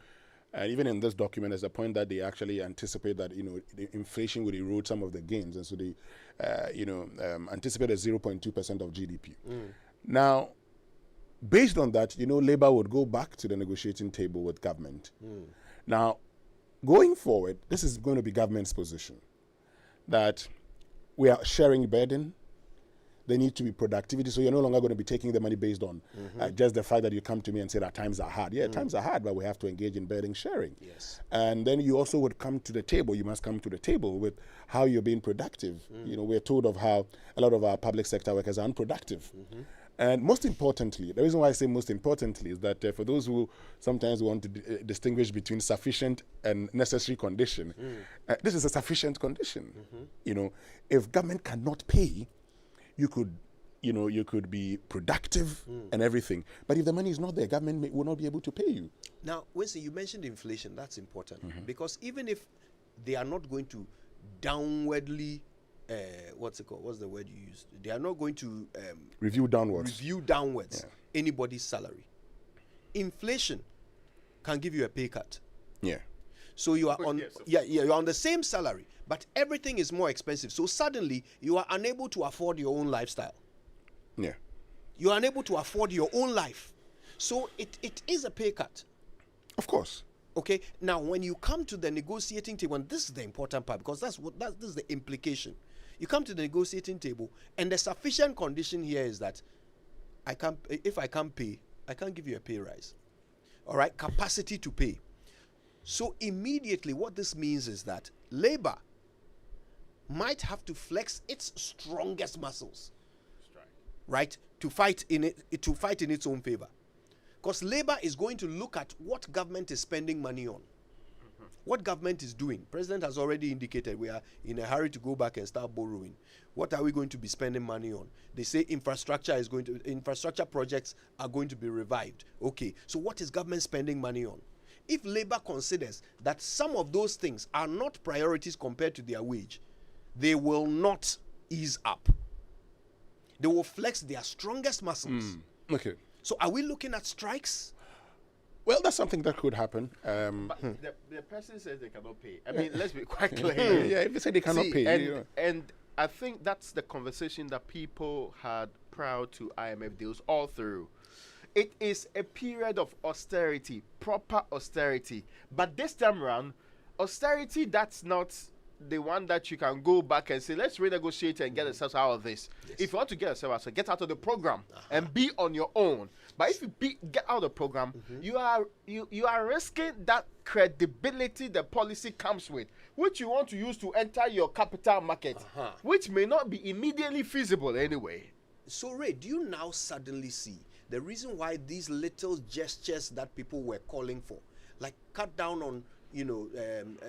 and even in this document, there's a point that they actually anticipate that the inflation would erode some of the gains, and so they anticipate a 0.2% of GDP. Now, based on that, Labour would go back to the negotiating table with government. Now, going forward, this is going to be government's position that we are sharing burden. There needs to be productivity, so you're no longer going to be taking the money based on just the fact that you come to me and say that times are hard. Yeah, times are hard, but we have to engage in burden sharing. Yes. And then you also would come to the table. You must come to the table with how you're being productive. We're told of how a lot of our public sector workers are unproductive. And most importantly, the reason why I say most importantly is that for those who sometimes want to distinguish between sufficient and necessary condition, this is a sufficient condition. If government cannot pay, you could be productive and everything. But if the money is not there, government will not be able to pay you. Now, Winston, you mentioned inflation. That's important because even if they are not going to downwardly, what's the word you used? They are not going to review downwards anybody's salary. Inflation can give you a pay cut. Yeah. So you are you're on the same salary, but everything is more expensive. So suddenly you are unable to afford your own lifestyle. Yeah. You are unable to afford your own life. So it is a pay cut. Of course. Okay. Now when you come to the negotiating table, and this is the important part because this is the implication. You come to the negotiating table, and the sufficient condition here is that if I can't pay, I can't give you a pay rise. All right, capacity to pay. So immediately what this means is that Labour might have to flex its strongest muscles, right, to fight in its own favor. Because Labour is going to look at what government is spending money on. What government is doing. President has already indicated we are in a hurry to go back and start borrowing. What are we going to be spending money on? They say infrastructure projects are going to be revived. Okay, so what is government spending money on? If Labour considers that some of those things are not priorities compared to their wage, they will not ease up. They will flex their strongest muscles. Okay. So are we looking at strikes? Well, that's something that could happen. But the person says they cannot pay. I mean, let's be quite clear. Yeah, if they say they cannot pay. And I think that's the conversation that people had prior to IMF deals all through. It is a period of austerity, proper austerity. But this time around, austerity that's not the one that you can go back and say, let's renegotiate and get ourselves out of this. Yes. If you want to get yourself out, get out of the program and be on your own. But if you get out of the program, you are risking that credibility the policy comes with, which you want to use to enter your capital market, which may not be immediately feasible anyway. So, Ray, do you now suddenly see the reason why these little gestures that people were calling for, like cut down on,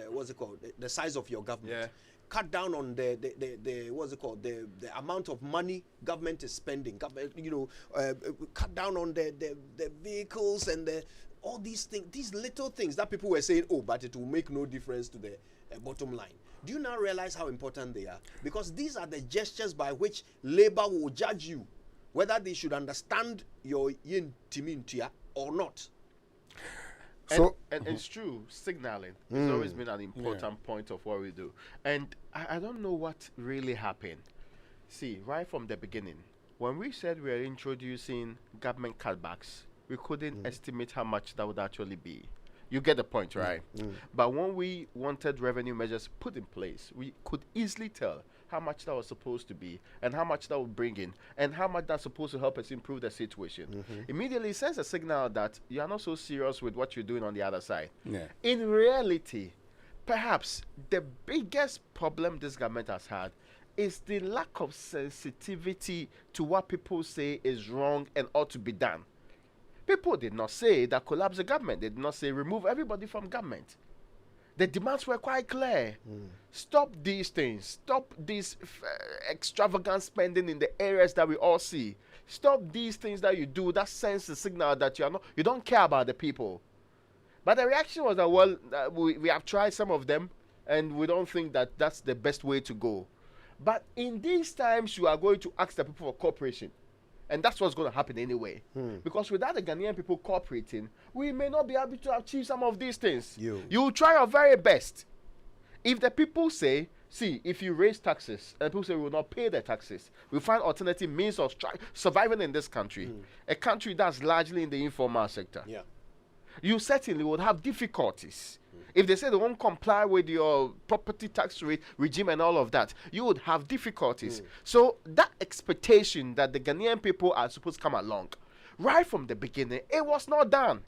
what's it called, the size of your government, cut down on the what's it called, the amount of money government is spending, cut down on the vehicles and all these things, these little things that people were saying, oh, but it will make no difference to the bottom line. Do you now realize how important they are? Because these are the gestures by which Labour will judge you whether they should understand your yin timintia or not. So, and it's true, signaling has always been an important point of what we do. And I don't know what really happened. See, right from the beginning, when we said we were introducing government cutbacks, we couldn't estimate how much that would actually be. You get the point, right? But when we wanted revenue measures put in place, we could easily tell how much that was supposed to be and how much that would bring in and how much that's supposed to help us improve the situation. Immediately it sends a signal that you are not so serious with what you're doing on the other side. In reality, perhaps the biggest problem this government has had is the lack of sensitivity to what people say is wrong and ought to be done. People did not say that collapse the government. They did not say remove everybody from government. The demands were quite clear. Stop these things. Stop this extravagant spending in the areas that we all see. Stop these things that you do that sends the signal that you don't care about the people. But the reaction was that, well, we have tried some of them and we don't think that that's the best way to go. But in these times, you are going to ask the people for cooperation. And that's what's going to happen anyway. Because without the Ghanaian people cooperating, we may not be able to achieve some of these things. You try your very best. If the people say, see, if you raise taxes, and people say we will not pay the taxes, we find alternative means of surviving in this country, a country that's largely in the informal sector. You certainly would have difficulties. If they say they won't comply with your property tax rate regime and all of that, you would have difficulties. So that expectation that the Ghanaian people are supposed to come along, right from the beginning, it was not done.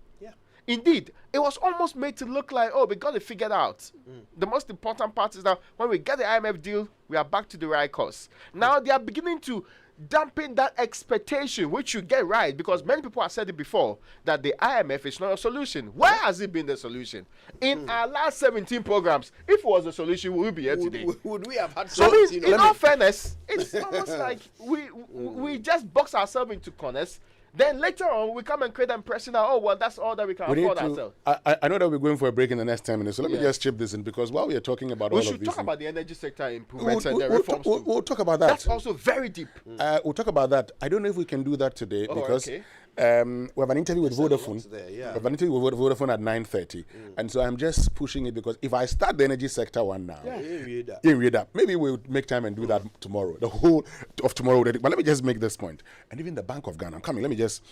Indeed, it was almost made to look like, oh, we got it figured out. The most important part is that when we get the IMF deal, we are back to the right course. Now they are beginning to dampen that expectation, which you get right, because many people have said it before, that the IMF is not a solution. Where has it been the solution? In our last 17 programs, if it was a solution, we would be here today. Would we have had something? In all fairness, it's almost like we just box ourselves into corners. Then later on, we come and create the impression that, oh, well, that's all that we can afford ourselves. I know that we're going for a break in the next 10 minutes, so let me just chip this in, because while we are talking about all of these we should talk about the energy sector improvements and the reforms. We'll talk about that. That's also very deep. We'll talk about that. I don't know if we can do that today, because we have an interview with Vodafone. We have an interview with Vodafone at 9:30, and so I'm just pushing it, because if I start the energy sector one now, maybe we'll make time and do that tomorrow, the whole of tomorrow. But let me just make this point, and even the Bank of Ghana, I'm coming. Let me just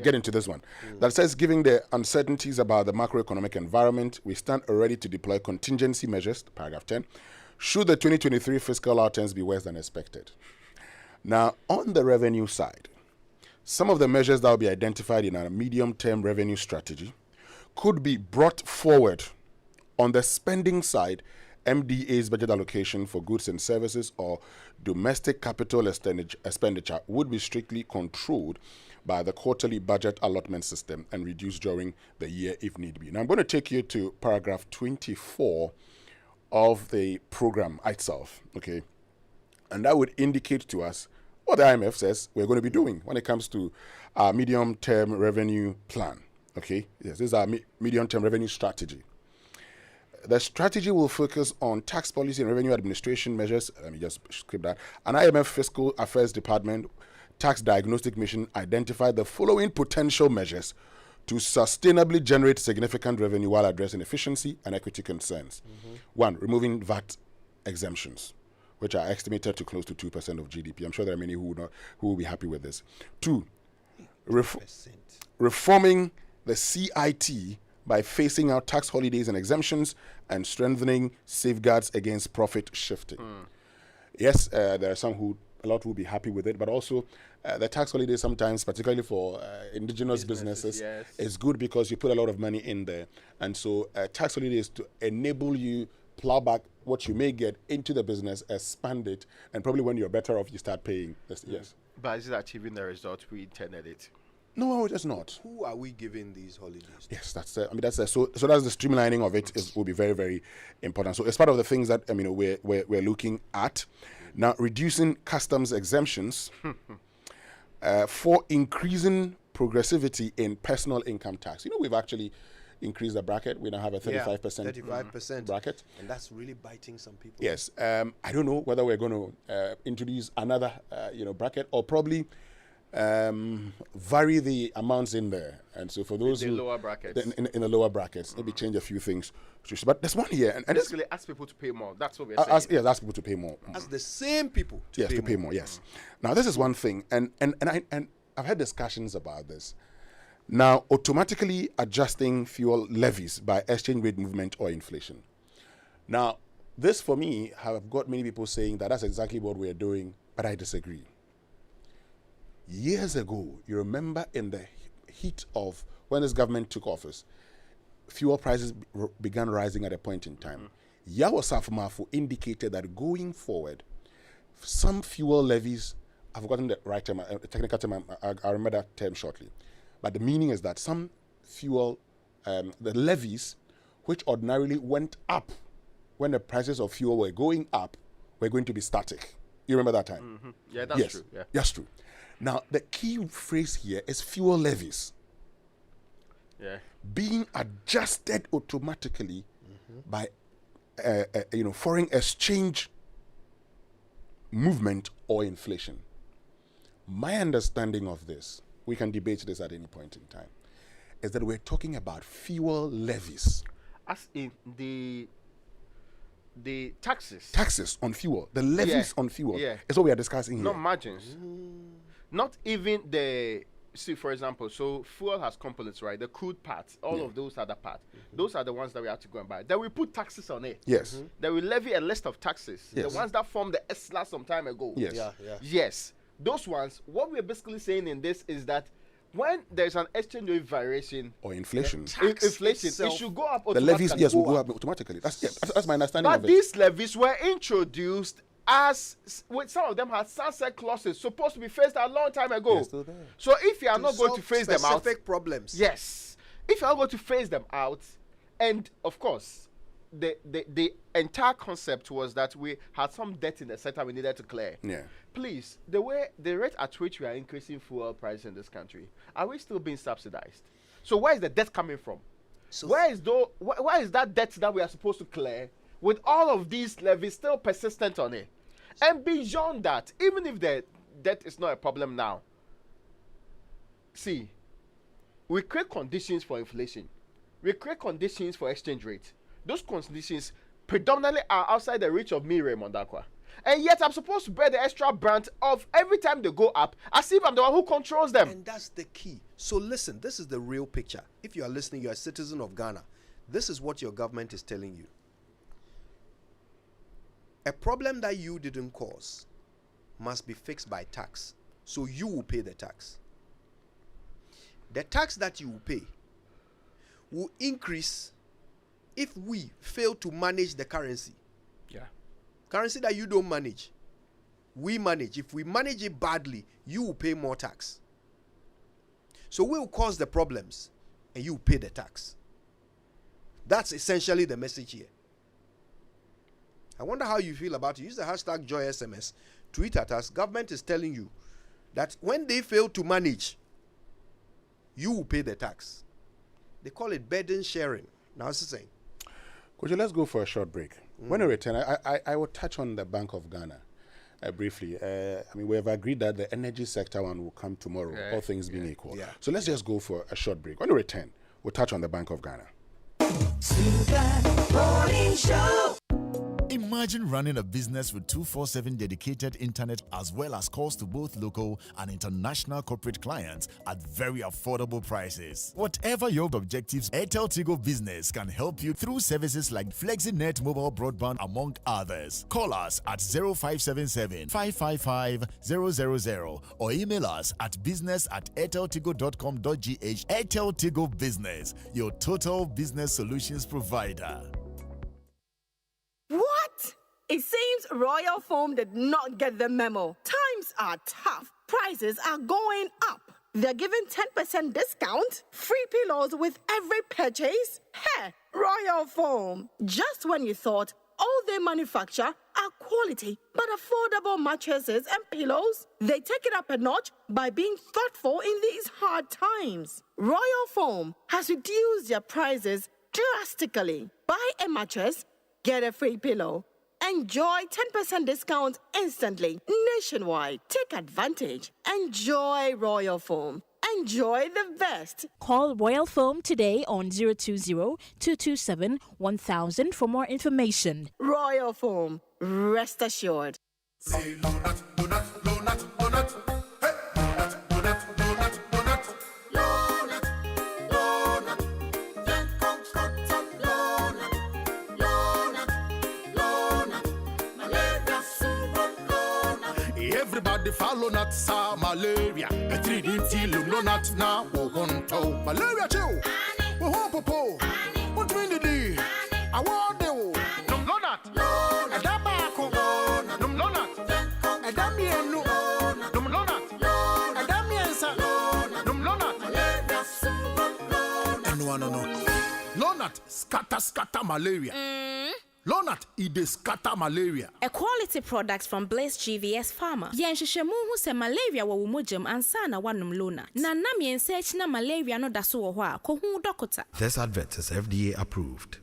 get into this one. That says, given the uncertainties about the macroeconomic environment, we stand ready to deploy contingency measures, paragraph 10, should the 2023 fiscal outcomes be worse than expected. Now, on the revenue side, some of the measures that will be identified in our medium-term revenue strategy could be brought forward on the spending side MDA's budget allocation for goods and services or domestic capital expenditure would be strictly controlled by the quarterly budget allotment system and reduced during the year if need be. Now, I'm going to take you to paragraph 24 of the program itself, okay? And that would indicate to us what the IMF says we're going to be doing when it comes to our medium-term revenue plan, okay? Yes, this is our medium-term revenue strategy. The strategy will focus on tax policy and revenue administration measures. Let me just script that. An IMF Fiscal Affairs Department Tax Diagnostic Mission identified the following potential measures to sustainably generate significant revenue while addressing efficiency and equity concerns. 1, removing VAT exemptions, which are estimated to close to 2% of GDP. I'm sure there are many who will be happy with this. 2, reforming the CIT by phasing out tax holidays and exemptions and strengthening safeguards against profit shifting. Yes, there are a lot will be happy with it, but also the tax holidays sometimes, particularly for indigenous businesses, yes, is good because you put a lot of money in there. And so tax holidays to enable you plow back what you may get into the business, expand it, and probably when you're better off, you start paying. Yes. But is it achieving the result we intended it? No, it is not. Who are we giving these holidays to? Yes, that's so that's the streamlining of it will be very, very important. So it's part of the things that we're looking at now. Reducing customs exemptions for increasing progressivity in personal income tax. We've actually increased the bracket. We now have a 35% 35% bracket, and that's really biting some people. Yes, I don't know whether we're going to introduce another bracket or probably vary the amounts in there. And so for those in the lower brackets, in the lower brackets, maybe change a few things. But there's one here, and basically ask people to pay more. That's what we're saying. Ask people to pay more. Ask the same people to pay more. Yes. Now this is one thing, and I've had discussions about this. Now, automatically adjusting fuel levies by exchange rate movement or inflation. Now, this for me have got many people saying that that's exactly what we're doing, but I disagree. Years ago, you remember in the heat of when this government took office, fuel prices began rising at a point in time. Yawo Safmafu indicated that going forward, some fuel levies, I've forgotten the right term, technical term, I'll remember that term shortly. But the meaning is that some fuel, the levies, which ordinarily went up when the prices of fuel were going up, were going to be static. You remember that time? Yeah, that's true. Yeah. That's true. Now, the key phrase here is fuel levies. Yeah. Being adjusted automatically by, foreign exchange movement or inflation. My understanding of this, we can debate this at any point in time, is that we're talking about fuel levies. As in the taxes. Taxes on fuel. The levies on fuel. Yeah. Is what we are discussing here. Not margins. Not even the... See, for example, so fuel has components, right? The crude parts, all of those are the parts. Those are the ones that we have to go and buy. Then we put taxes on it. Yes. Then we levy a list of taxes. Yes. The ones that formed the ESLA some time ago. Yes. Yes. Those ones, what we're basically saying in this is that when there's an exchange rate variation or inflation, it should go up automatically. The levies, yes, will go up automatically. That's my understanding of it. But these levies were introduced as, with some of them had sunset clauses supposed to be phased out a long time ago. Still there. So if you are not going to phase them out, specific problems. Yes. If you are going to phase them out, and of course, the entire concept was that we had some debt in the sector we needed to clear. Yeah. Please, the rate at which we are increasing fuel prices in this country, are we still being subsidized? So where is the debt coming from? So where is that debt that we are supposed to clear with all of these levies still persistent on it? And beyond that, even if the debt is not a problem now, see, we create conditions for inflation. We create conditions for exchange rate. Those conditions predominantly are outside the reach of me, Raymond Akwa. And yet I'm supposed to bear the extra brunt of every time they go up as if I'm the one who controls them. And that's the key. So listen, this is the real picture. If you are listening, you're a citizen of Ghana. This is what your government is telling you. A problem that you didn't cause must be fixed by tax. So you will pay the tax. The tax that you will pay will increase if we fail to manage the currency Yeah. Currency that you don't manage, we manage. If we manage it badly, you will pay more tax. So we will cause the problems and you will pay the tax. That's essentially the message here. I wonder how you feel about it. Use the hashtag JoySMS. Tweet at us. Government is telling you that when they fail to manage, you will pay the tax. They call it burden sharing. Now, it's the same. Coach, let's go for a short break. When I return, I will touch on the Bank of Ghana briefly. We have agreed that the energy sector one will come tomorrow, all things being equal. Yeah. So let's just go for a short break. When we return, we'll touch on the Bank of Ghana. Imagine running a business with 24/7 dedicated internet as well as calls to both local and international corporate clients at very affordable prices. Whatever your objectives, Airtel Tigo Business can help you through services like FlexiNet mobile broadband, among others. Call us at 0577 555 000 or email us at business@airteltigo.com.gh. Airtel Tigo Business, your total business solutions provider. What? It seems Royal Foam did not get the memo. Times are tough. Prices are going up. They're giving 10% discount, free pillows with every purchase. Hey, Royal Foam. Just when you thought all they manufacture are quality but affordable mattresses and pillows, they take it up a notch by being thoughtful in these hard times. Royal Foam has reduced their prices drastically. Buy a mattress, get a free pillow. Enjoy 10% discount instantly, nationwide. Take advantage. Enjoy Royal Foam. Enjoy the best. Call Royal Foam today on 020-227-1000 for more information. Royal Foam. Rest assured. Everybody follow not sa malaria. A 3D no not now. Wogonto malaria chill. Wohopopo. What mean the day? I want you. No not. A dabako. No not. A damienu. No not. A damiensa. No not. No not. Scatter malaria. Lonat, it scatter malaria. A quality product from Blaze GVS Pharma. Yenshishemu who se malaria wa wumujum ansana wanum Lonat. Na nam yensearch na malaria no daso wo hwa ko hu dokota. This advert is FDA approved.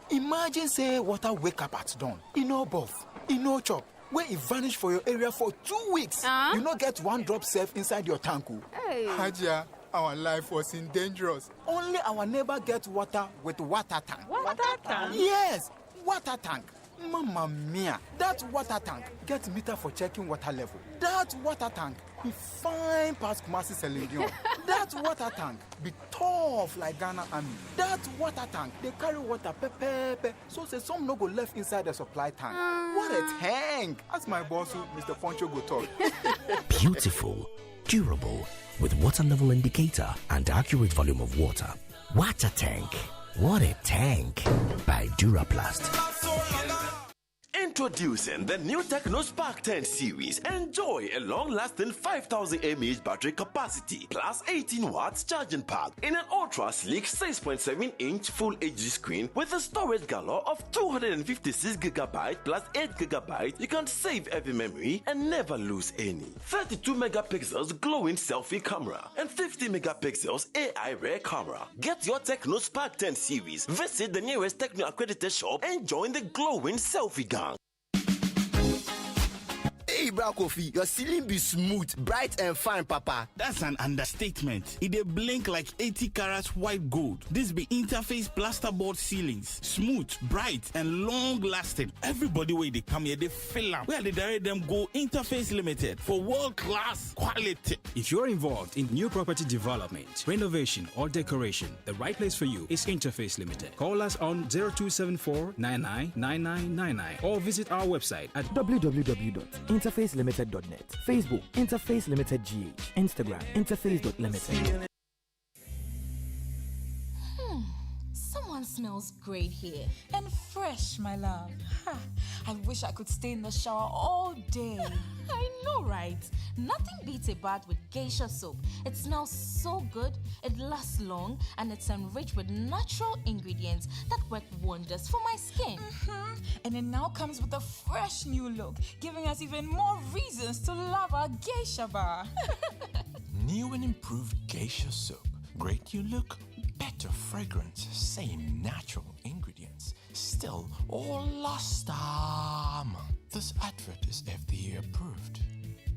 Imagine say water wake up at dawn. You know both. You know chop. When it vanish for your area for 2 weeks. You not get one drop safe inside your tank. Hey. Hajia, our life was in dangerous. Only our neighbor gets water with water tank. Water tank? Yes, water tank. Mamma mia, that water tank gets meter for checking water level. That water tank be fine past Kumasi Selenium. That water tank be tough like Ghana Army. That water tank, they carry water pepe, so say some no go left inside the supply tank. What a tank! As my boss, Mr. Poncho go talk. Beautiful, durable, with water level indicator and accurate volume of water. Water tank. What a tank. By Duraplast. Introducing the new Techno Spark 10 series. Enjoy a long-lasting 5000 mAh battery capacity plus 18 watts charging pad in an ultra-sleek 6.7-inch Full HD screen with a storage galore of 256 GB plus 8 GB. You can save every memory and never lose any. 32 megapixels glowing selfie camera and 50 megapixels AI rear camera. Get your Techno Spark 10 series. Visit the nearest Techno accredited shop and join the glowing selfie gang. Hey, Bra Kofi, your ceiling be smooth, bright and fine, Papa. That's an understatement. It dey blink like 80 carats white gold. This be Interface plasterboard ceilings. Smooth, bright, and long-lasting. Everybody where they come here, they fill up. Where they direct them go Interface Limited for world-class quality. If you're involved in new property development, renovation, or decoration, the right place for you is Interface Limited. Call us on 0274-999999 or visit our website at www.interfacelimited.net. Facebook, Interface Limited GH. Instagram, interface.limited. Someone one smells great here. And fresh, my love. I wish I could stay in the shower all day. I know, right? Nothing beats a bath with geisha soap. It smells so good, it lasts long, and it's enriched with natural ingredients that work wonders for my skin. And it now comes with a fresh new look, giving us even more reasons to love our geisha bar. New and improved geisha soap. Great new look, better fragrance, same natural ingredients. Still all last time. This advert is FDA approved.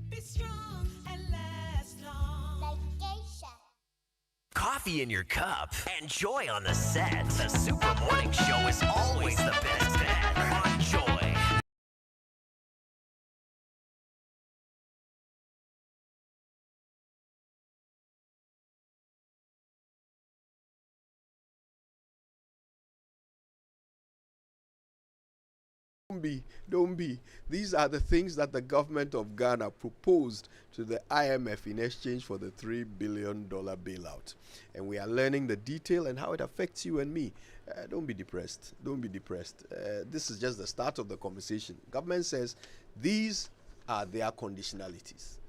Be strong and last long. Like geisha. Coffee in your cup and joy on the set. The Super Morning Show is always the best bet on Joy. Don't be. These are the things that the government of Ghana proposed to the IMF in exchange for the $3 billion bailout. And we are learning the detail and how it affects you and me. Don't be depressed. Don't be depressed. This is just the start of the conversation. Government says these are their conditionalities.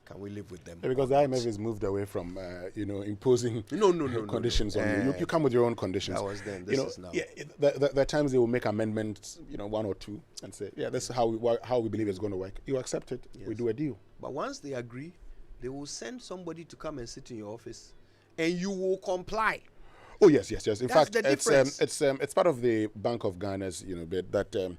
Can we live with them? Yeah, because the IMF has moved away from, imposing conditions on you. You come with your own conditions. That was then. This is now. Yeah, there are times they will make amendments, one or two, and say, yeah, this is how we believe it's going to work. You accept it. Yes. We do a deal. But once they agree, they will send somebody to come and sit in your office, and you will comply. Oh yes. In That's fact, the difference. It's part of the Bank of Ghana's bit that.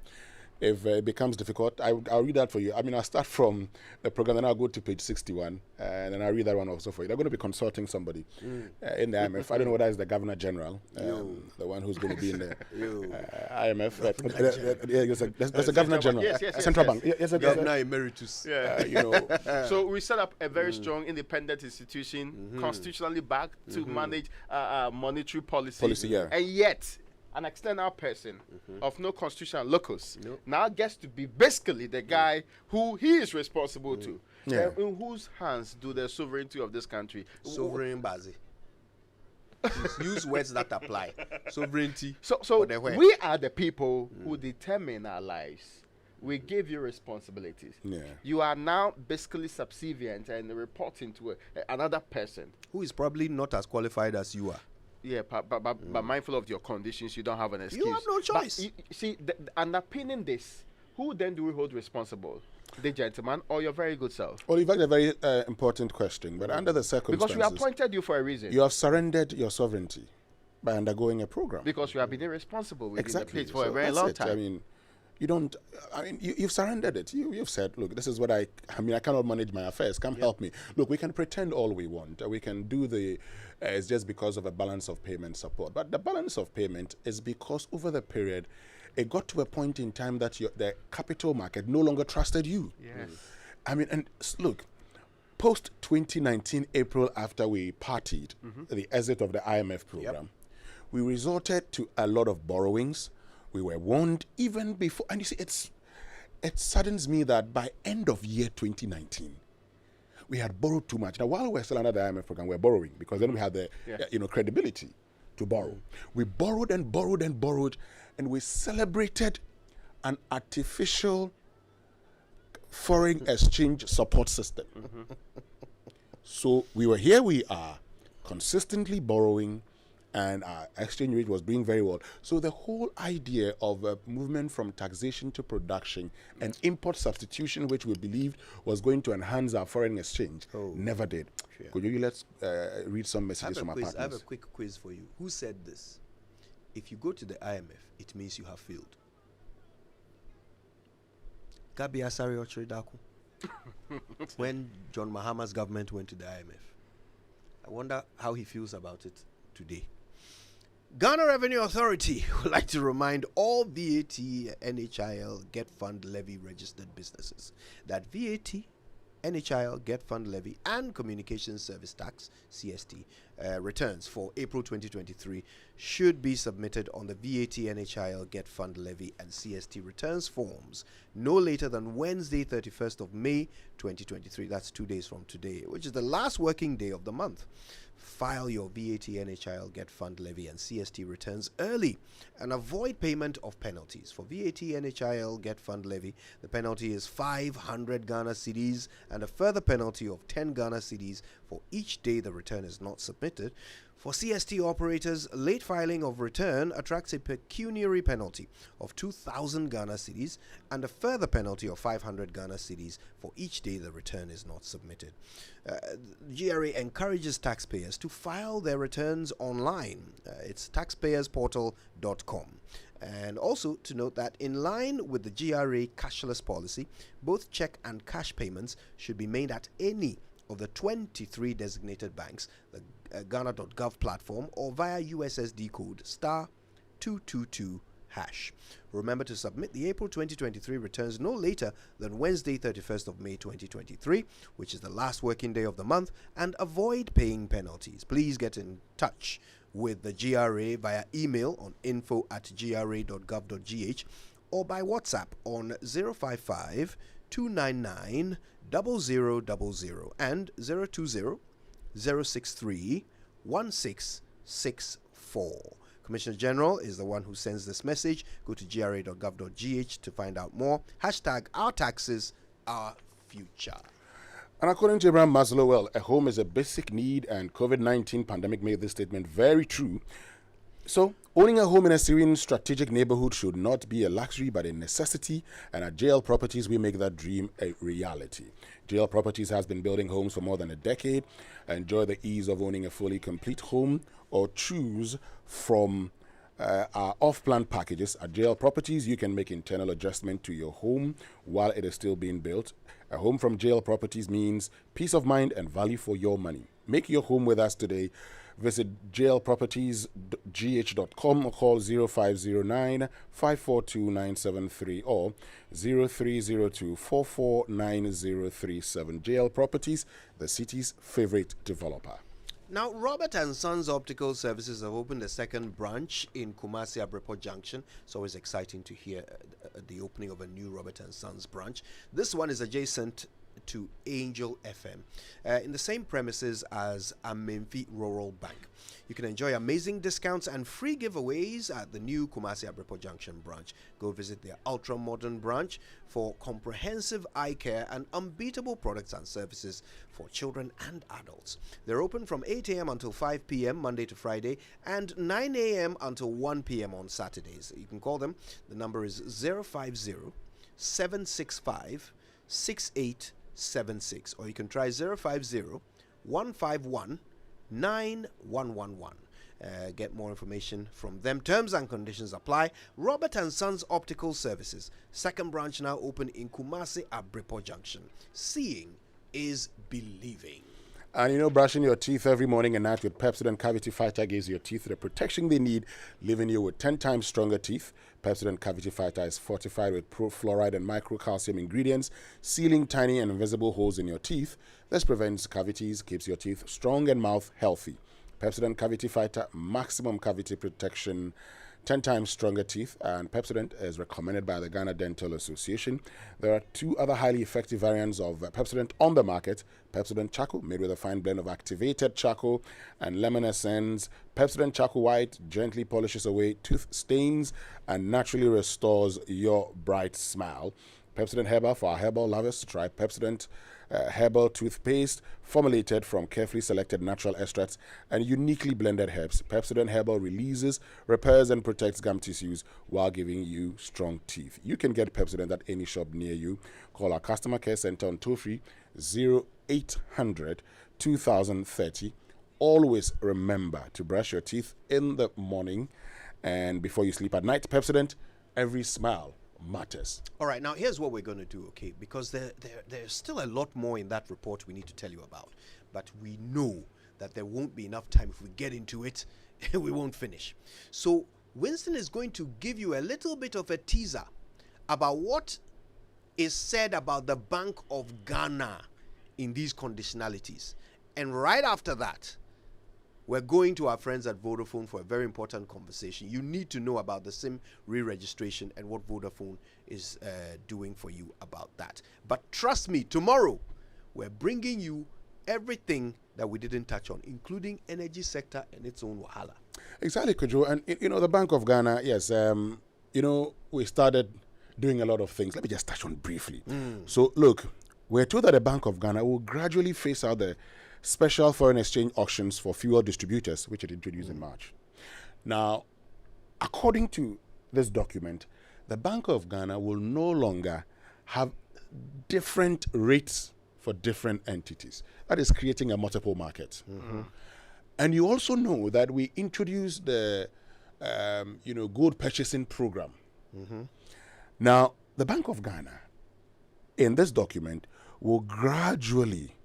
If it becomes difficult, I'll read that for you. I'll start from the program, then I'll go to page 61, and then I'll read that one also for you. They're going to be consulting somebody in the IMF. I don't know whether it's the Governor General, the one who's going to be in the IMF. There's a Governor General, Central Bank. Yes, Governor Emeritus. So we set up a very strong independent institution, constitutionally backed to manage monetary policy. And yet, an external person of no constitutional locus now gets to be basically the guy who he is responsible to. In whose hands do the sovereignty of this country? Sovereign Bazi. Use words that apply. Sovereignty. So we are the people who determine our lives. We give you responsibilities. You are now basically subservient and reporting to another person who is probably not as qualified as you are. Yeah, but mindful of your conditions, you don't have an excuse. You have no choice. But see, underpinning this, who then do we hold responsible? The gentleman or your very good self? Well, you've asked a very important question, but under the circumstances... Because we appointed you for a reason. You have surrendered your sovereignty by undergoing a program. Because we have been irresponsible within the place for a very long time. You've surrendered it. You've said, look, this is what I cannot manage my affairs. Come help me. Look, we can pretend all we want. We can do it's just because of a balance of payment support. But the balance of payment is because over the period, it got to a point in time that the capital market no longer trusted you. Yes. And look, post 2019 April, after we partied the exit of the IMF program, we resorted to a lot of borrowings. We were warned even before, and you see, it saddens me that by end of year 2019, we had borrowed too much. Now, while we're still under the IMF program, we're borrowing because then we had the credibility to borrow. We borrowed and borrowed and borrowed, and we celebrated an artificial foreign exchange support system. So here we are, consistently borrowing, and our exchange rate was doing very well. So the whole idea of a movement from taxation to production and import substitution, which we believed was going to enhance our foreign exchange, never did. Sure. Could you let's read some messages from our partners? I have a quick quiz for you. Who said this? If you go to the IMF, it means you have failed. Gabi Asari Ochiridaku. When John Mahama's government went to the IMF, I wonder how he feels about it today. Ghana Revenue Authority would like to remind all VAT, NHIL, Get Fund Levy registered businesses that VAT, NHIL, Get Fund Levy, and Communications Service Tax, CST, returns for April 2023 should be submitted on the VAT, NHIL, Get Fund Levy, and CST returns forms no later than Wednesday, 31st of May 2023. That's 2 days from today, which is the last working day of the month. File your VAT, NHIL, Get Fund Levy, and CST returns early and avoid payment of penalties. For VAT, NHIL, Get Fund Levy, the penalty is 500 Ghana cedis and a further penalty of 10 Ghana cedis for each day the return is not submitted. For CST operators, late filing of return attracts a pecuniary penalty of 2,000 Ghana cedis and a further penalty of 500 Ghana cedis for each day the return is not submitted. GRA encourages taxpayers to file their returns online. It's taxpayersportal.com. And also to note that in line with the GRA cashless policy, both check and cash payments should be made at any of the 23 designated banks, the Ghana.gov platform, or via USSD code *222#. Remember to submit the April 2023 returns no later than Wednesday, 31st of May 2023, which is the last working day of the month, and avoid paying penalties. Please get in touch with the GRA via email on info@gra.gov.gh or by WhatsApp on 055 299 0000 and 020 063 1664. Commissioner General is the one who sends this message. Go to gra.gov.gh to find out more. Hashtag our taxes, our future. And according to Abraham Maslow, well, a home is a basic need, and COVID-19 pandemic made this statement very true. So, owning a home in a serene, strategic neighborhood should not be a luxury but a necessity, and at JL Properties, we make that dream a reality. JL Properties has been building homes for more than a decade. Enjoy the ease of owning a fully complete home or choose from our off-plan packages. At JL Properties, you can make internal adjustment to your home while it is still being built. A home from JL Properties means peace of mind and value for your money. Make your home with us today. Visit jlpropertiesgh.com or call 0509 542 973 or 0302 449037. JL Properties, the city's favorite developer. Now, Robert and Sons Optical Services have opened a second branch in Kumasi Abreport Junction. It's always exciting to hear the opening of a new Robert and Sons branch. This one is adjacent to Angel FM in the same premises as Amenfi Rural Bank. You can enjoy amazing discounts and free giveaways at the new Kumasi Abreport Junction branch. Go visit their ultra-modern branch for comprehensive eye care and unbeatable products and services for children and adults. They're open from 8 a.m. until 5 p.m. Monday to Friday and 9 a.m. until 1 p.m. on Saturdays. You can call them. The number is 050 765 6876, or you can try 050 151 9111. Get more information from them. Terms and conditions apply. Robert and Sons Optical Services. Second branch now open in Kumasi Abreport Junction. Seeing is believing. And you know, brushing your teeth every morning and night with Pepsodent Cavity Fighter gives your teeth the protection they need, leaving you with 10 times stronger teeth. Pepsodent Cavity Fighter is fortified with pro-fluoride and microcalcium ingredients, sealing tiny and invisible holes in your teeth. This prevents cavities, keeps your teeth strong and mouth healthy. Pepsodent Cavity Fighter, maximum cavity protection, 10 times stronger teeth, and Pepsodent is recommended by the Ghana Dental Association. There are two other highly effective variants of Pepsodent on the market. Pepsodent Charcoal, made with a fine blend of activated charcoal and lemon essence. Pepsodent Charcoal White gently polishes away tooth stains and naturally restores your bright smile. Pepsodent Herbal, for our herbal lovers, try Pepsodent herbal toothpaste formulated from carefully selected natural extracts and uniquely blended herbs. Pepsodent Herbal releases, repairs, and protects gum tissues while giving you strong teeth. You can get Pepsodent at any shop near you. Call our customer care center on toll-free 0800 2030. Always remember to brush your teeth in the morning and before you sleep at night. Pepsodent, every smile matters. All right, now here's what we're going to do, okay? Because there's still a lot more in that report we need to tell you about. But we know that there won't be enough time. If we get into it, we won't finish. So Winston is going to give you a little bit of a teaser about what is said about the Bank of Ghana in these conditionalities. And right after that, we're going to our friends at Vodafone for a very important conversation. You need to know about the SIM re-registration and what Vodafone is doing for you about that. But trust me, tomorrow we're bringing you everything that we didn't touch on, including energy sector and its own wahala. Exactly, Kojo. And, the Bank of Ghana, yes, we started doing a lot of things. Let me just touch on briefly. So, look, we're told that the Bank of Ghana will gradually phase out the special foreign exchange auctions for fuel distributors, which it introduced in March. Now, according to this document, the Bank of Ghana will no longer have different rates for different entities. That is creating a multiple market. And you also know that we introduced the, gold purchasing program. Now, the Bank of Ghana, in this document, will gradually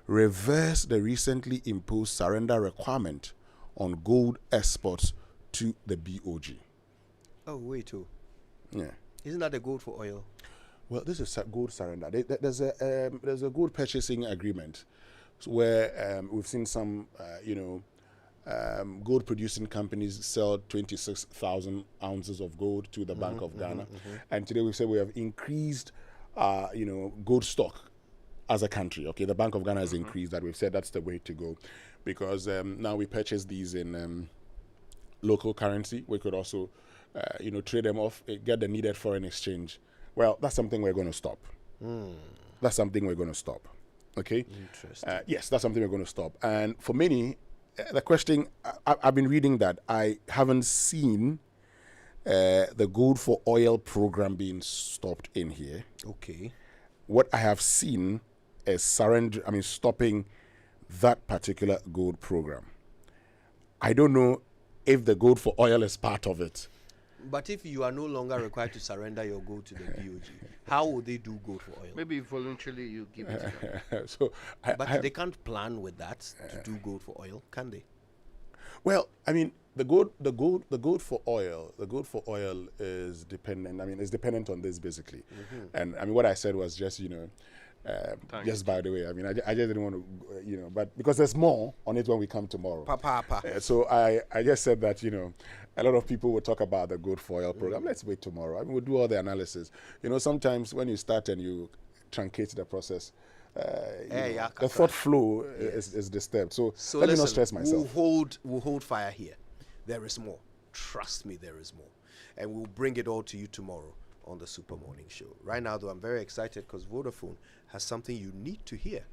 reverse the recently imposed surrender requirement on gold exports to the BOG. Oh, wait, Yeah. Isn't that the gold for oil? Well, this is gold surrender. There's a gold purchasing agreement where we've seen some, gold producing companies sell 26,000 ounces of gold to the Bank of Ghana. And today we said we have increased, gold stock as a country. Okay, the Bank of Ghana has increased that. We've said that's the way to go, because now we purchase these in local currency. We could also, trade them off, get the needed foreign exchange. Well, that's something we're going to stop. That's something we're going to stop. Okay? Interesting. Yes, that's something we're going to stop. And for many, the question, I've been reading that I haven't seen the gold for oil program being stopped in here. Okay. What I have seen is stopping that particular gold program. I don't know if the gold for oil is part of it. But if you are no longer required to surrender your gold to the BOG, how will they do gold for oil? Maybe voluntarily you give it to them. So, but they can't plan with that to do gold for oil, can they? Well, I mean, the gold for oil is dependent. I mean, it's dependent on this basically. And I mean, what I said was just just by the way. I mean, I just didn't want to, but because there's more on it when we come tomorrow. So I just said that a lot of people will talk about the gold for oil program. Let's wait tomorrow. I mean, we'll do all the analysis. Sometimes when you start and you truncate the process, the thought flow is disturbed. So let me not stress myself. We'll hold fire here. There is more. Trust me, there is more. And we'll bring it all to you tomorrow on the Super Morning Show. Right now, though, I'm very excited because Vodafone has something you need to hear.